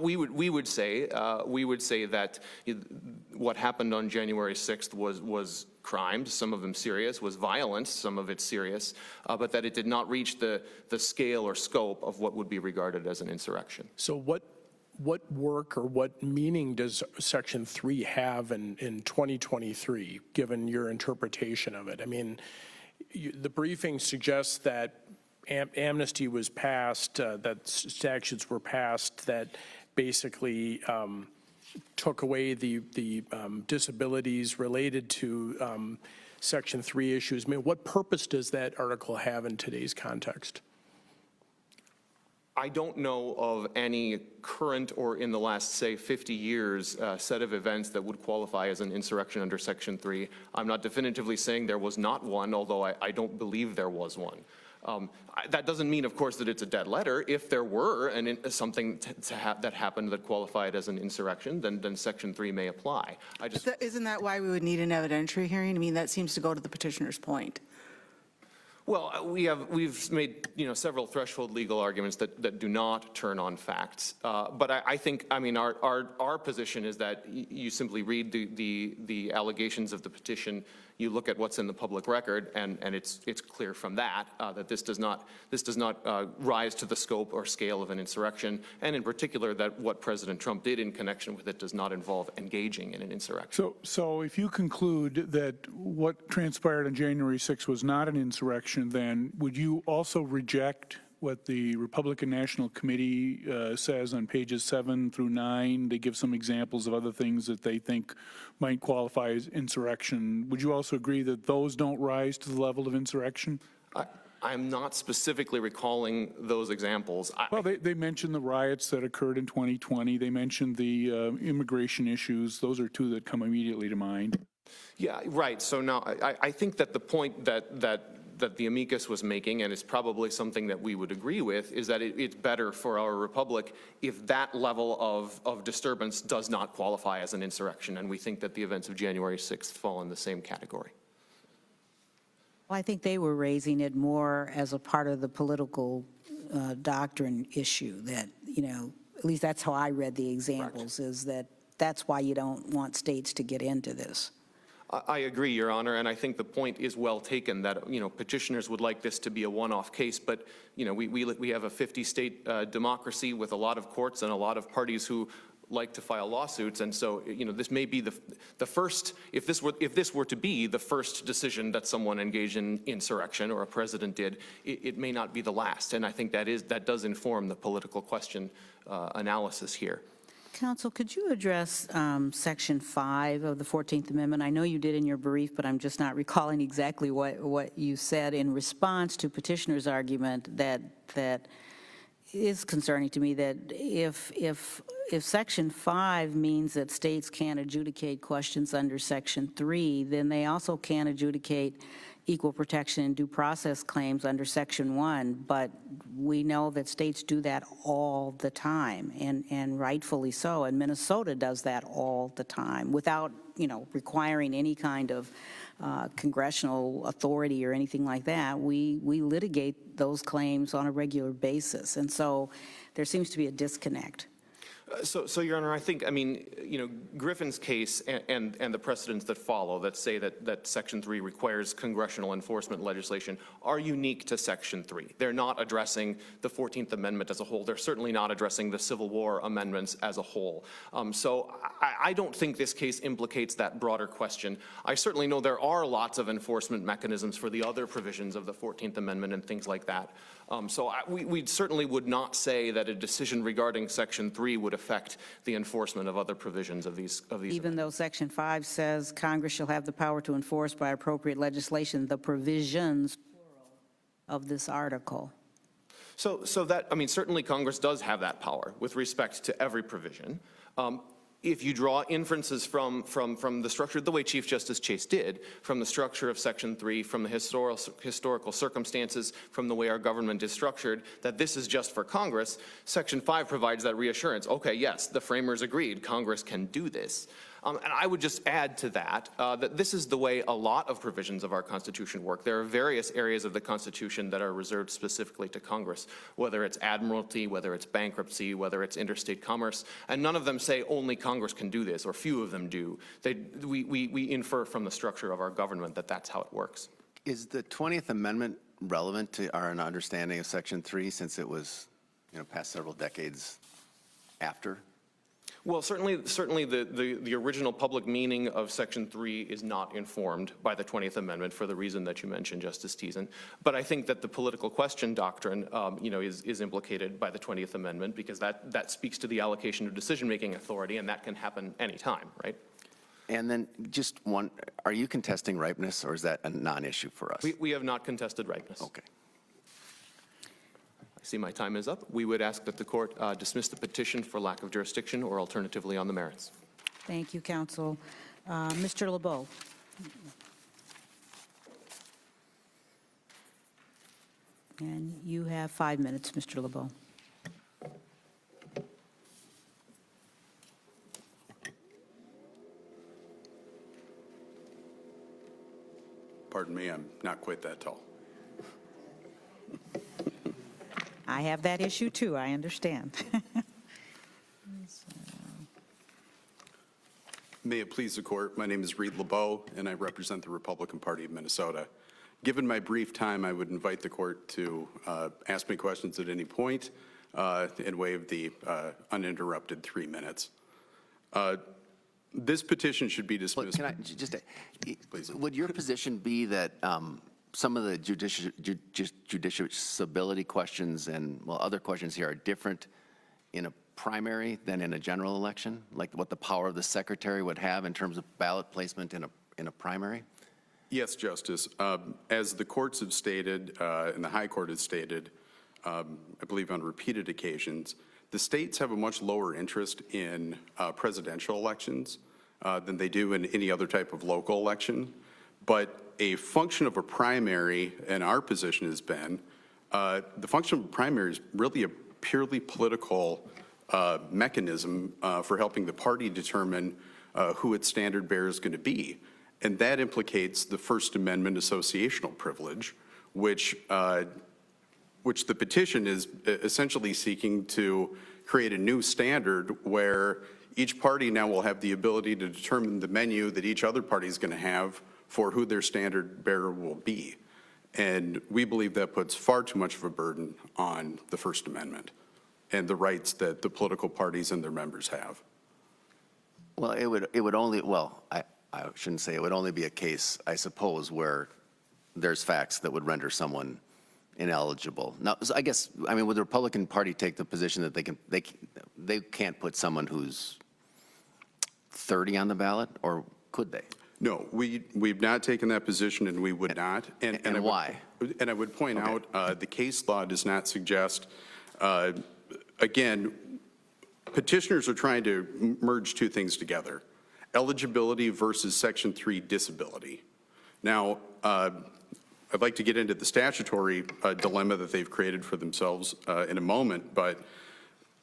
S7: We would say that what happened on January 6th was crimes, some of them serious, was violence, some of it serious, but that it did not reach the scale or scope of what would be regarded as an insurrection.
S8: So what work or what meaning does Section 3 have in 2023, given your interpretation of it? I mean, the briefing suggests that amnesty was passed, that statutes were passed that basically took away the disabilities related to Section 3 issues. I mean, what purpose does that article have in today's context?
S7: I don't know of any current or in the last, say, 50 years set of events that would qualify as an insurrection under Section 3. I'm not definitively saying there was not one, although I don't believe there was one. That doesn't mean, of course, that it's a dead letter. If there were something that happened that qualified as an insurrection, then Section 3 may apply.
S5: Isn't that why we would need an evidentiary hearing? I mean, that seems to go to the petitioner's point.
S7: Well, we've made several threshold legal arguments that do not turn on facts, but I think our position is that you simply read the allegations of the petition, you look at what's in the public record, and it's clear from that that this does not rise to the scope or scale of an insurrection, and in particular that what President Trump did in connection with it does not involve engaging in an insurrection.
S3: So if you conclude that what transpired on January 6th was not an insurrection, then would you also reject what the Republican National Committee says on pages 7 through 9? They give some examples of other things that they think might qualify as insurrection. Would you also agree that those don't rise to the level of insurrection?
S7: I'm not specifically recalling those examples.
S3: Well, they mentioned the riots that occurred in 2020. They mentioned the immigration issues. Those are two that come immediately to mind.
S7: Yeah, right. So now I think that the point that the amicus was making, and it's probably something that we would agree with, is that it's better for our republic if that level of disturbance does not qualify as an insurrection, and we think that the events of January 6th fall in the same category.
S1: Well, I think they were raising it more as a part of the political doctrine issue that, at least that's how I read the examples, is that that's why you don't want states to get into this.
S7: I agree, Your Honor, and I think the point is well taken that, petitioners would like this to be a one-off case, but, we have a 50-state democracy with a lot of courts and a lot of parties who like to file lawsuits, and so, this may be the first, if this were to be the first decision that someone engaged in insurrection or a president did, it may not be the last, and I think that does inform the political question analysis here.
S1: Counsel, could you address Section 5 of the 14th Amendment? I know you did in your brief, but I'm just not recalling exactly what you said in response to petitioner's argument that is concerning to me, that if Section 5 means that states can't adjudicate questions under Section 3, then they also can't adjudicate equal protection and due process claims under Section 1, but we know that states do that all the time, and rightfully so, and Minnesota does that all the time without, requiring any kind of congressional authority or anything like that. We litigate those claims on a regular basis, and so there seems to be a disconnect.
S7: So, Your Honor, I think, Griffin's case and the precedents that follow that say that Section 3 requires congressional enforcement legislation are unique to Section 3. They're not addressing the 14th Amendment as a whole. They're certainly not addressing the Civil War amendments as a whole. So I don't think this case implicates that broader question. I certainly know there are lots of enforcement mechanisms for the other provisions of the 14th Amendment and things like that. So we certainly would not say that a decision regarding Section 3 would affect the enforcement of other provisions of these.
S1: Even though Section 5 says Congress shall have the power to enforce by appropriate legislation the provisions of this article.
S7: So that, certainly Congress does have that power with respect to every provision. If you draw inferences from the structure, the way Chief Justice Chase did, from the structure of Section 3, from the historical circumstances, from the way our government is structured, that this is just for Congress, Section 5 provides that reassurance. Okay, yes, the framers agreed, Congress can do this. And I would just add to that, that this is the way a lot of provisions of our Constitution work. There are various areas of the Constitution that are reserved specifically to Congress, whether it's admiralty, whether it's bankruptcy, whether it's interstate commerce, and none of them say only Congress can do this, or few of them do. We infer from the structure of our government that that's how it works.
S4: Is the 20th Amendment relevant to our understanding of Section 3 since it was, passed several decades after?
S7: Well, certainly the original public meaning of Section 3 is not informed by the 20th Amendment for the reason that you mentioned, Justice Thiessen. But I think that the political question doctrine, is implicated by the 20th Amendment because that speaks to the allocation of decision-making authority, and that can happen anytime, right?
S4: And then just one, are you contesting ripeness, or is that a non-issue for us?
S7: We have not contested ripeness.
S4: Okay.
S7: I see my time is up. We would ask that the court dismiss the petition for lack of jurisdiction or alternatively on the merits.
S1: Thank you, counsel. Mr. LeBeau. And you have 5 minutes, Mr. LeBeau.
S9: Pardon me, I'm not quite that tall.
S1: I have that issue too, I understand.
S9: May it please the court, my name is Reed LeBeau, and I represent the Republican Party of Minnesota. Given my brief time, I would invite the court to ask me questions at any point and waive the uninterrupted 3 minutes. This petition should be dismissed.
S4: Can I just, please. Would your position be that some of the justiciability questions and, well, other questions here are different in a primary than in a general election? Like what the power of the secretary would have in terms of ballot placement in a primary?
S9: Yes, Justice. As the courts have stated, and the High Court has stated, I believe on repeated occasions, the states have a much lower interest in presidential elections than they do in any other type of local election. But a function of a primary, and our position has been, the function of a primary is really a purely political mechanism for helping the party determine who its standard bearer is going to be. And that implicates the First Amendment associational privilege, which the petition is essentially seeking to create a new standard where each party now will have the ability to determine the menu that each other party is going to have for who their standard bearer will be. And we believe that puts far too much of a burden on the First Amendment and the rights that the political parties and their members have.
S4: Well, it would only, well, I shouldn't say it would only be a case, I suppose, where there's facts that would render someone ineligible. Now, so I guess, I mean, would the Republican Party take the position that they can't put someone who's 30 on the ballot, or could they?
S9: No, we've not taken that position, and we would not.
S4: And why?
S9: And I would point out, the case law does not suggest, again, petitioners are trying to merge two things together, eligibility versus Section 3 disability. Now, I'd like to get into the statutory dilemma that they've created for themselves in a moment, but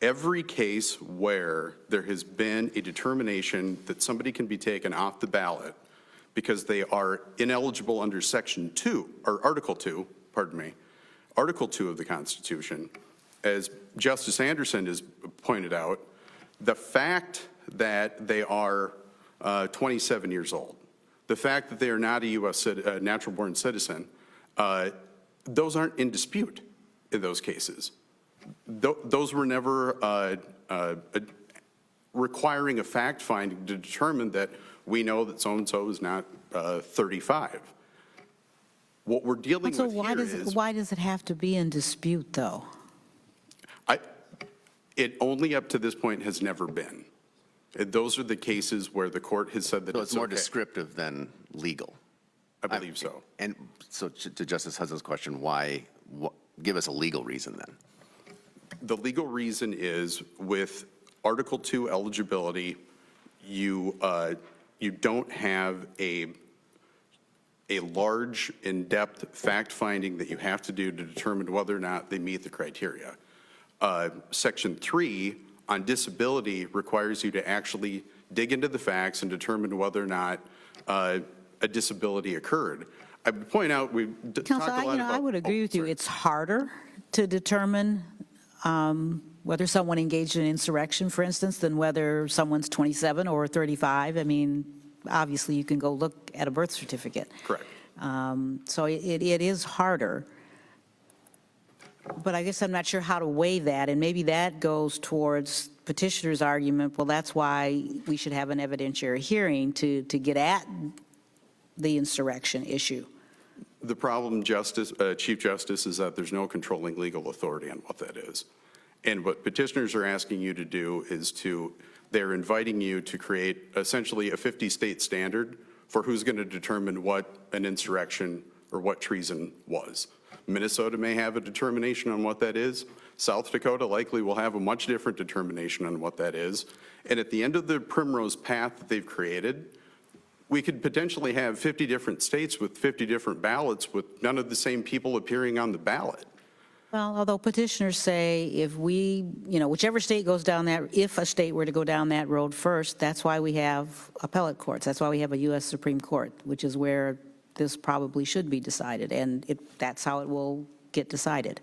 S9: every case where there has been a determination that somebody can be taken off the ballot because they are ineligible under Section 2, or Article 2, pardon me, Article 2 of the Constitution, as Justice Anderson has pointed out, the fact that they are 27 years old, the fact that they are not a U.S. natural-born citizen, those aren't in dispute in those cases. Those were never requiring a fact-finding to determine that we know that so-and-so is not 35. What we're dealing
S1: So
S9: with
S1: why
S9: here
S1: does
S9: is...
S1: why does it have to be in dispute, though?
S9: It only up to this point has never been. Those are the cases where the court has said that
S4: So
S9: it's
S4: it's more
S9: okay.
S4: descriptive than legal.
S9: I believe so.
S4: And so to Justice Hudson's question, why, give us a legal reason then.
S9: The legal reason is with Article 2 eligibility, you don't have a large, in-depth fact-finding that you have to do to determine whether or not they meet the criteria. Section 3 on disability requires you to actually dig into the facts and determine whether or not a disability occurred. I would point out, we've talked a lot
S1: Counsel,
S9: about...
S1: I would agree with you.
S9: sorry.
S1: It's harder to determine whether someone engaged in insurrection, for instance, than whether someone's 27 or 35. I mean, obviously, you can go look at a birth certificate.
S9: Correct.
S1: So it is harder. But I guess I'm not sure how to weigh that, and maybe that goes towards petitioner's argument, well, that's why we should have an evidentiary hearing to get at the insurrection issue.
S9: The problem, Chief Justice, is that there's no controlling legal authority on what that is. And what petitioners are asking you to do is they're inviting you to create essentially a 50-state standard for who's going to determine what an insurrection or what treason was. Minnesota may have a determination on what that is. South Dakota likely will have a much different determination on what that is. And at the end of the primrose path that they've created, we could potentially have 50 different states with 50 different ballots with none of the same people appearing on the ballot.
S1: Well, although petitioners say if we, whichever state goes down that, if a state were to go down that road first, that's why we have appellate courts. That's why we have a U.S. Supreme Court, which is where this probably should be decided, and that's how it will get decided.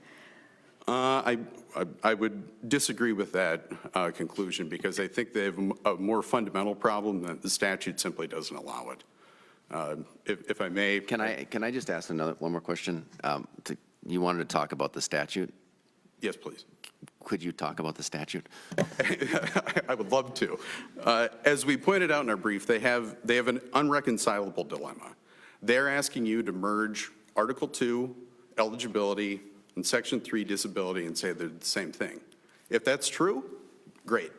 S9: I would disagree with that conclusion because I think they have a more fundamental problem that the statute simply doesn't allow it. If I may.
S4: Can I just ask one more question? You wanted to talk about the statute?
S9: Yes, please.
S4: Could you talk about the statute?
S9: I would love to. As we pointed out in our brief, they have an unreconcilable dilemma. They're asking you to merge Article 2, eligibility, and Section 3, disability, and say they're the same thing. If that's true, great.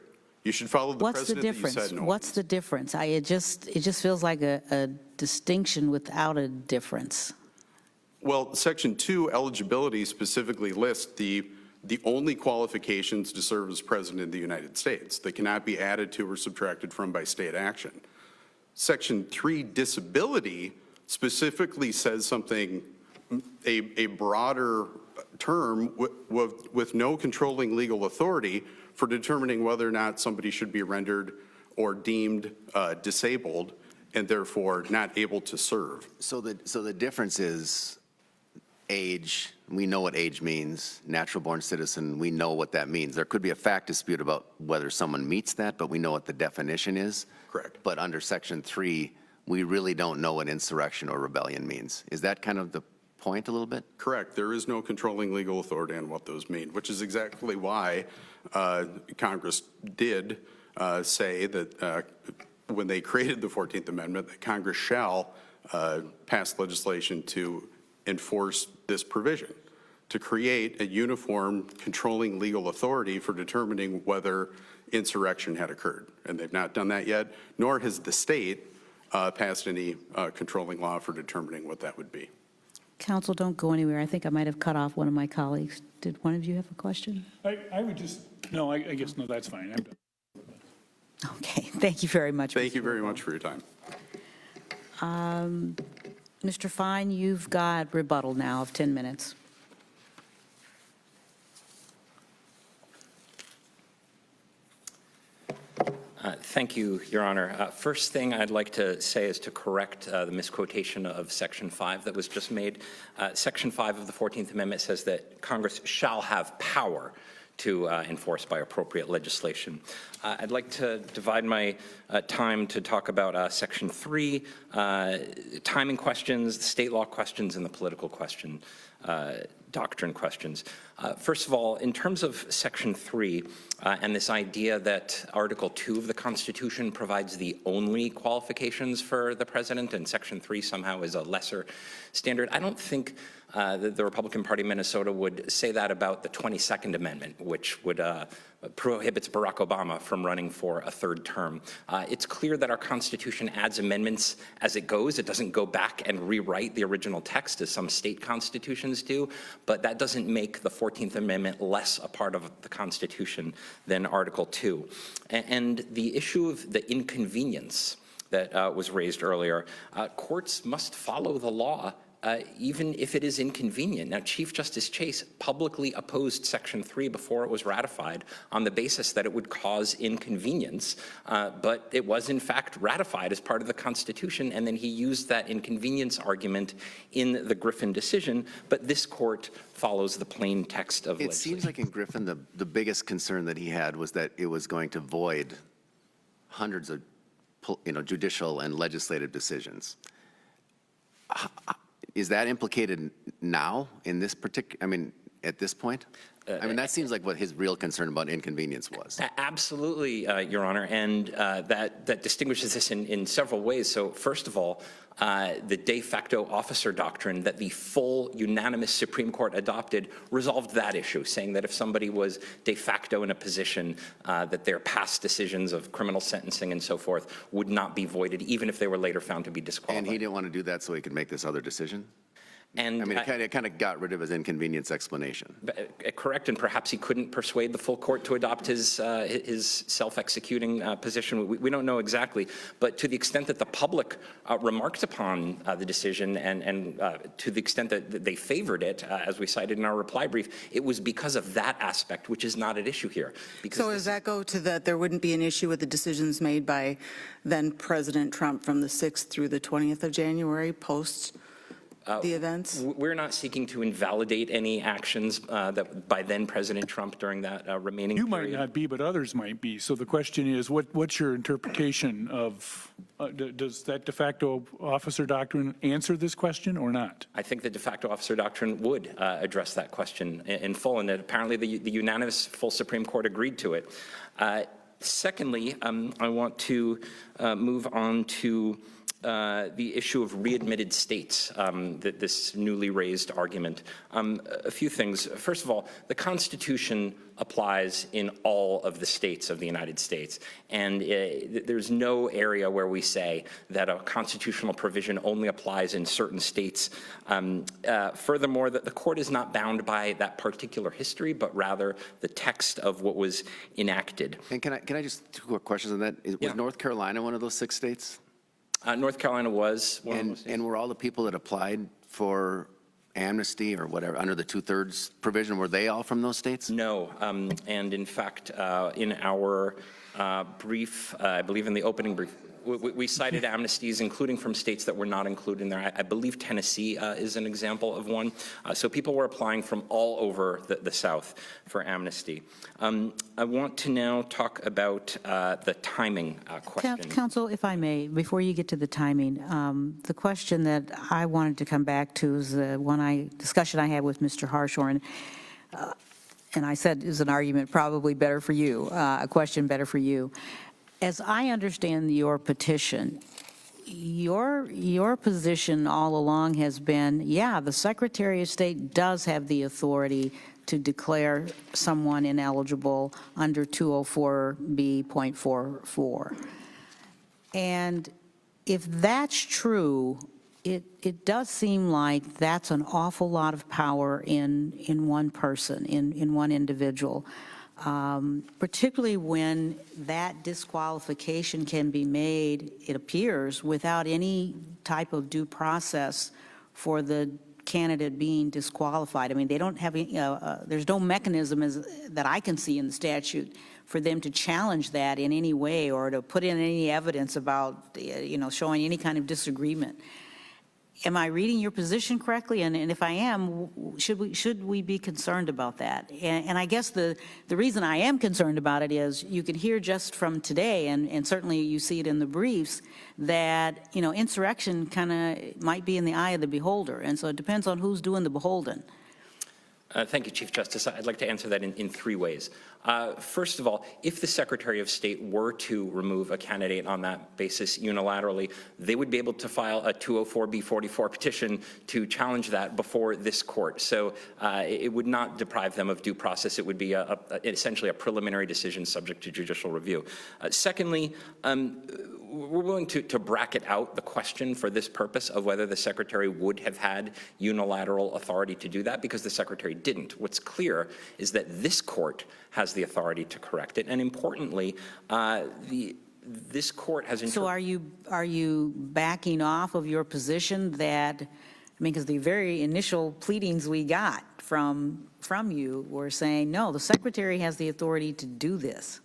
S9: You should follow the precedent that you said no.
S1: What's the difference? It just feels like a distinction without a difference.
S9: Well, Section 2, eligibility, specifically lists the only qualifications to serve as President of the United States. They cannot be added to or subtracted from by state action. Section 3, disability, specifically says something, a broader term with no controlling legal authority for determining whether or not somebody should be rendered or deemed disabled and therefore not able to serve.
S4: So the difference is age, we know what age means. Natural-born citizen, we know what that means. There could be a fact dispute about whether someone meets that, but we know what the definition is.
S9: Correct.
S4: But under Section 3, we really don't know what insurrection or rebellion means. Is that kind of the point a little bit?
S9: Correct. There is no controlling legal authority on what those mean, which is exactly why Congress did say that when they created the 14th Amendment, that Congress shall pass legislation to enforce this provision, to create a uniform controlling legal authority for determining whether insurrection had occurred. And they've not done that yet, nor has the state passed any controlling law for determining what that would be.
S1: Counsel, don't go anywhere. I think I might have cut off one of my colleagues. Did one of you have a question?
S3: I would just, no, I guess, no, that's fine. I'm done.
S1: Okay, thank you very much.
S9: Thank you very much for your time.
S1: Mr. Fine, you've got rebuttal now of 10 minutes.
S2: Thank you, Your Honor. First thing I'd like to say is to correct the misquotation of Section 5 that was just made. Section 5 of the 14th Amendment says that Congress shall have power to enforce by appropriate legislation. I'd like to divide my time to talk about Section 3, timing questions, the state law questions, and the political question, doctrine questions. First of all, in terms of Section 3 and this idea that Article 2 of the Constitution provides the only qualifications for the president and Section 3 somehow is a lesser standard, I don't think that the Republican Party of Minnesota would say that about the 22nd Amendment, which would prohibits Barack Obama from running for a third term. It's clear that our Constitution adds amendments as it goes. It doesn't go back and rewrite the original text as some state constitutions do, but that doesn't make the 14th Amendment less a part of the Constitution than Article 2. And the issue of the inconvenience that was raised earlier, courts must follow the law even if it is inconvenient. Now, Chief Justice Chase publicly opposed Section 3 before it was ratified on the basis that it would cause inconvenience, but it was in fact ratified as part of the Constitution, and then he used that inconvenience argument in the Griffin decision, but this court follows the plain text of legislation.
S4: It seems like in Griffin, the biggest concern that he had was that it was going to void hundreds of judicial and legislative decisions. Is that implicated now in this particular, at this point? That seems like what his real concern about inconvenience was.
S2: Absolutely, Your Honor, and that distinguishes this in several ways. So first of all, the de facto officer doctrine that the full unanimous Supreme Court adopted resolved that issue, saying that if somebody was de facto in a position, that their past decisions of criminal sentencing and so forth would not be voided, even if they were later found to be disqualified.
S4: And he didn't want to do that so he could make this other decision?
S2: And
S4: it kind of got rid of his inconvenience explanation.
S2: Correct, and perhaps he couldn't persuade the full court to adopt his self-executing position. We don't know exactly, but to the extent that the public remarked upon the decision and to the extent that they favored it, as we cited in our reply brief, it was because of that aspect, which is not at issue here.
S5: So does that go to that there wouldn't be an issue with the decisions made by then President Trump from the 6th through the 20th of January post the events?
S2: We're not seeking to invalidate any actions that by then President Trump during that remaining
S3: You
S2: period.
S3: might not be, but others might be. So the question is, what's your interpretation of, does that de facto officer doctrine answer this question or not?
S2: I think the de facto officer doctrine would address that question in full, and apparently the unanimous full Supreme Court agreed to it. Secondly, I want to move on to the issue of readmitted states, this newly raised argument. A few things. First of all, the Constitution applies in all of the states of the United States, and there's no area where we say that a constitutional provision only applies in certain states. Furthermore, that the court is not bound by that particular history, but rather the text of what was enacted.
S4: And can I just, 2 quick questions on that? Was North Carolina one of those 6 states?
S2: North Carolina was one of those states.
S4: And were all the people that applied for amnesty or whatever under the 2/3 provision, were they all from those states?
S2: No, and in fact, in our brief, I believe in the opening brief, We cited amnesties, including from states that were not included in there. I believe Tennessee is an example of one. So people were applying from all over the South for amnesty. I want to now talk about the timing question.
S1: Counsel, if I may, before you get to the timing, the question that I wanted to come back to is the discussion I had with Mr. Harshorn. And I said is an argument probably better for you, a question better for you. As I understand your petition, your position all along has been, yeah, the Secretary of State does have the authority to declare someone ineligible under 204B.44. And if that's true, it does seem like that's an awful lot of power in one person, in one individual, particularly when that disqualification can be made, it appears, without any type of due process for the candidate being disqualified. I mean, they don't have any, there's no mechanism that I can see in the statute for them to challenge that in any way or to put in any evidence about, showing any kind of disagreement. Am I reading your position correctly? And if I am, should we be concerned about that? And I guess the reason I am concerned about it is you can hear just from today, and certainly you see it in the briefs, that, insurrection kind of might be in the eye of the beholder. And so it depends on who's doing the beholden.
S2: Thank you, Chief Justice. I'd like to answer that in three ways. First of all, if the Secretary of State were to remove a candidate on that basis unilaterally, they would be able to file a 204B44 petition to challenge that before this court. So it would not deprive them of due process. It would be essentially a preliminary decision subject to judicial review. Secondly, we're willing to bracket out the question for this purpose of whether the Secretary would have had unilateral authority to do that, because the Secretary didn't. What's clear is that this court has the authority to correct it. And importantly, this court has...
S1: So are you backing off of your position that, because the very initial pleadings we got from you were saying, no, the Secretary has the authority to do this?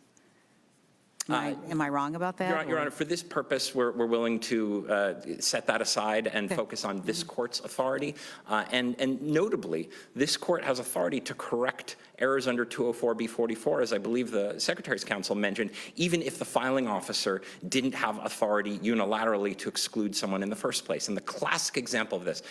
S1: Am I wrong about that?
S2: Your Honor, for this purpose, we're willing to set that aside and focus on this court's authority. And notably, this court has authority to correct errors under 204B44, as I believe the Secretary's Counsel mentioned, even if the filing officer didn't have authority unilaterally to exclude someone in the first place. And the classic example of this,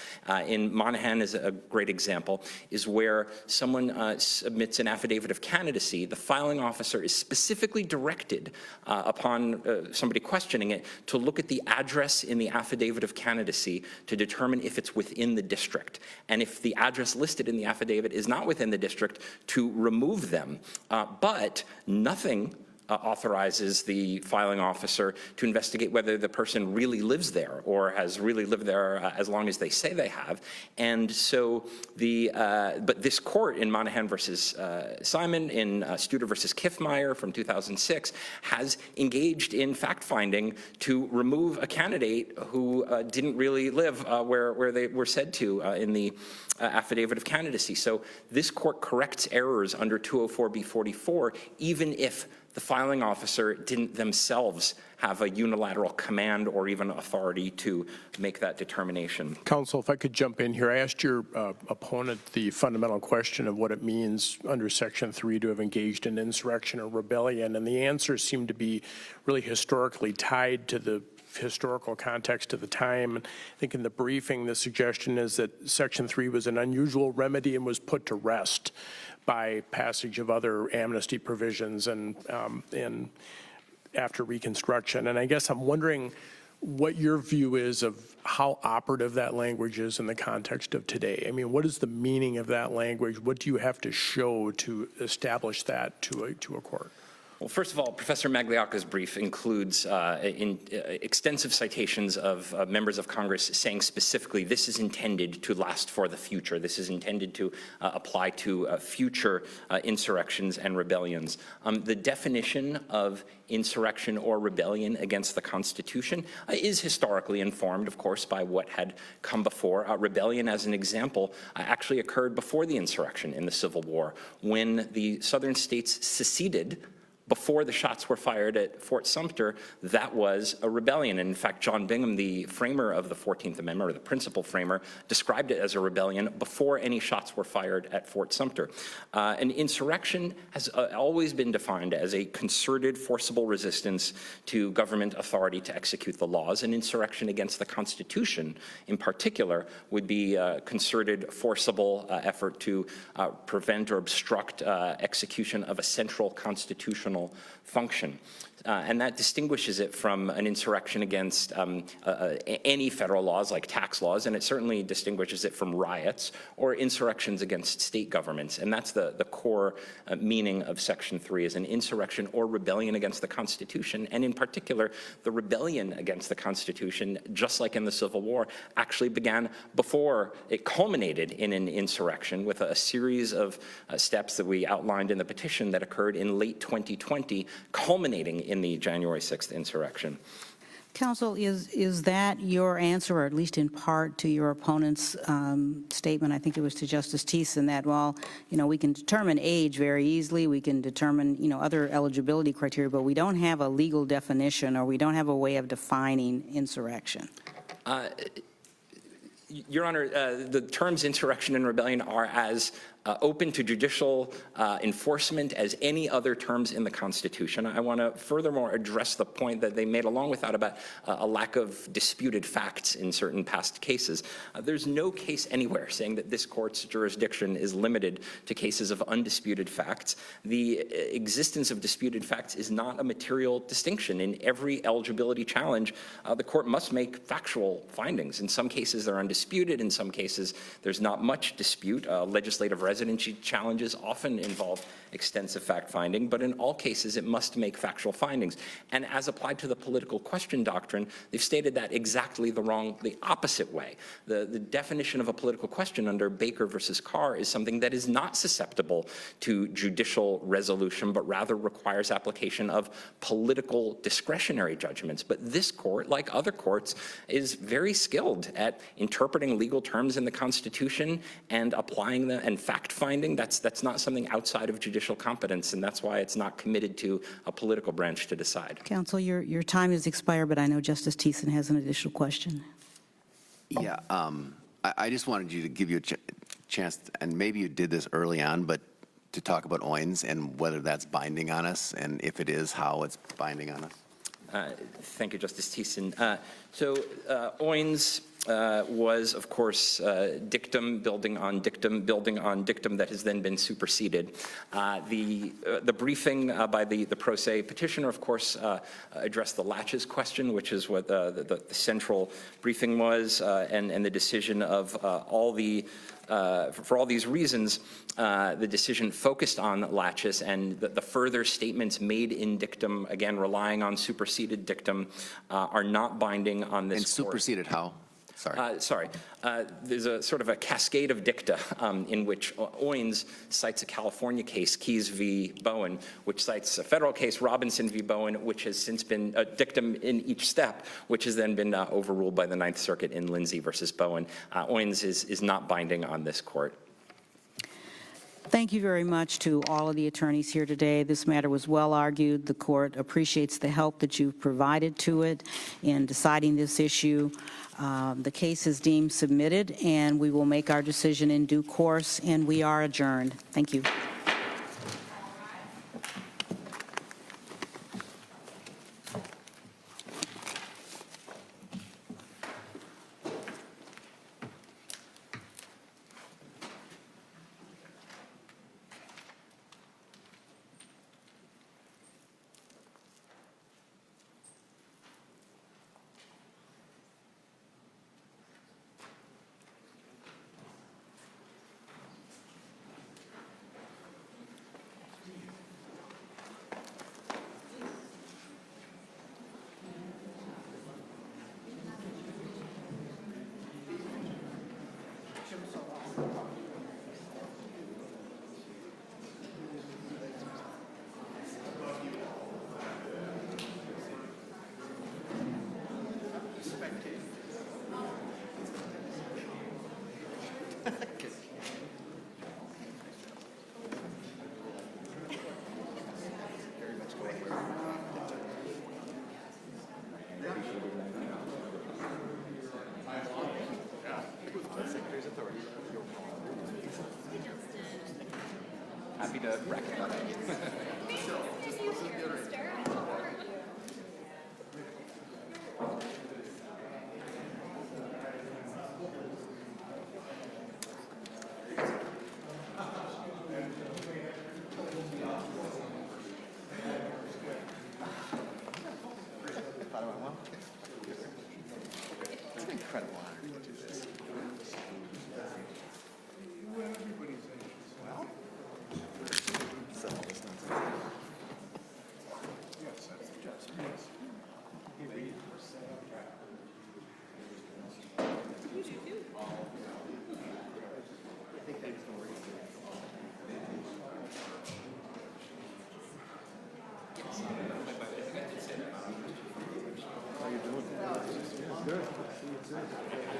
S2: in Monahan is a great example, is where someone submits an affidavit of candidacy. The filing officer is specifically directed upon somebody questioning it to look at the address in the affidavit of candidacy to determine if it's within the district. And if the address listed in the affidavit is not within the district, to remove them. But nothing authorizes the filing officer to investigate whether the person really lives there or has really lived there as long as they say they have. And so but this court in Monahan versus Simon, in Studer versus Kiffmeyer from 2006, has engaged in fact-finding to remove a candidate who didn't really live where they were said to in the affidavit of candidacy. So this court corrects errors under 204B44, even if the filing officer didn't themselves have a unilateral command or even authority to make that determination.
S8: Counsel, if I could jump in here. I asked your opponent the fundamental question of what it means under Section 3 to have engaged in insurrection or rebellion, and the answer seemed to be really historically tied to the historical context of the time. I think in the briefing, the suggestion is that Section 3 was an unusual remedy and was put to rest by passage of other amnesty provisions and after Reconstruction. And I guess I'm wondering what your view is of how operative that language is in the context of today. I mean, what is the meaning of that language? What do you have to show to establish that to a court?
S2: Well, first of all, Professor Magliocca's brief includes extensive citations of members of Congress saying specifically this is intended to last for the future. This is intended to apply to future insurrections and rebellions. The definition of insurrection or rebellion against the Constitution is historically informed, of course, by what had come before. Rebellion, as an example, actually occurred before the insurrection in the Civil War, when the southern states seceded before the shots were fired at Fort Sumter, that was a rebellion. And in fact, John Bingham, the framer of the 14th Amendment, or the principal framer, described it as a rebellion before any shots were fired at Fort Sumter. An insurrection has always been defined as a concerted, forcible resistance to government authority to execute the laws. An insurrection against the Constitution, in particular, would be a concerted, forcible effort to prevent or obstruct execution of a central constitutional function. And that distinguishes it from an insurrection against any federal laws like tax laws, and it certainly distinguishes it from riots or insurrections against state governments. And that's the core meaning of Section 3, is an insurrection or rebellion against the Constitution. And in particular, the rebellion against the Constitution, just like in the Civil War, actually began before it culminated in an insurrection, with a series of steps that we outlined in the petition that occurred in late 2020, culminating in the January 6th insurrection.
S1: Counsel, is that your answer, or at least in part, to your opponent's statement? I think it was to Justice Thiessen that, well, we can determine age very easily, we can determine, other eligibility criteria, but we don't have a legal definition, or we don't have a way of defining insurrection.
S2: Your Honor, the terms insurrection and rebellion are as open to judicial enforcement as any other terms in the Constitution. I want to furthermore address the point that they made along with that about a lack of disputed facts in certain past cases. There's no case anywhere saying that this court's jurisdiction is limited to cases of undisputed facts. The existence of disputed facts is not a material distinction. In every eligibility challenge, the court must make factual findings. In some cases, they're undisputed. In some cases, there's not much dispute. Legislative residency challenges often involve extensive fact-finding, but in all cases, it must make factual findings. And as applied to the political question doctrine, they've stated that exactly the opposite way. The definition of a political question under Baker versus Carr is something that is not susceptible to judicial resolution, but rather requires application of political discretionary judgments. But this court, like other courts, is very skilled at interpreting legal terms in the Constitution and applying them, and fact-finding. That's not something outside of judicial competence, and that's why it's not committed to a political branch to decide.
S1: Counsel, your time has expired, but I know Justice Thiessen has an additional question.
S4: Yeah, I just wanted you to give you a chance, and maybe you did this early on, but to talk about OINS and whether that's binding on us, and if it is, how it's binding on us.
S2: Thank you, Justice Thiessen. OINS was, of course, dictum building on dictum that has then been superseded. The briefing by the pro se petitioner, of course, addressed the latches question, which is what the central briefing was, and the decision of for all these reasons, the decision focused on latches, and the further statements made in dictum, again relying on superseded dictum, are not binding on this.
S4: And superseded how?
S2: Sorry. There's a sort of a cascade of dicta in which OINS cites a California case, Keyes v. Bowen, which cites a federal case, Robinson v. Bowen, which has since been a dictum in each step, which has then been overruled by the Ninth Circuit in Lindsay versus Bowen. OINS is not binding on this court.
S1: Thank you very much to all of the attorneys here today. This matter was well argued. The court appreciates the help that you've provided to it in deciding this issue. The case is deemed submitted, and we will make our decision in due course, and we are adjourned. Thank you.
S2: Happy to recognize.
S6: It's an incredible honor to do this.
S10: Good.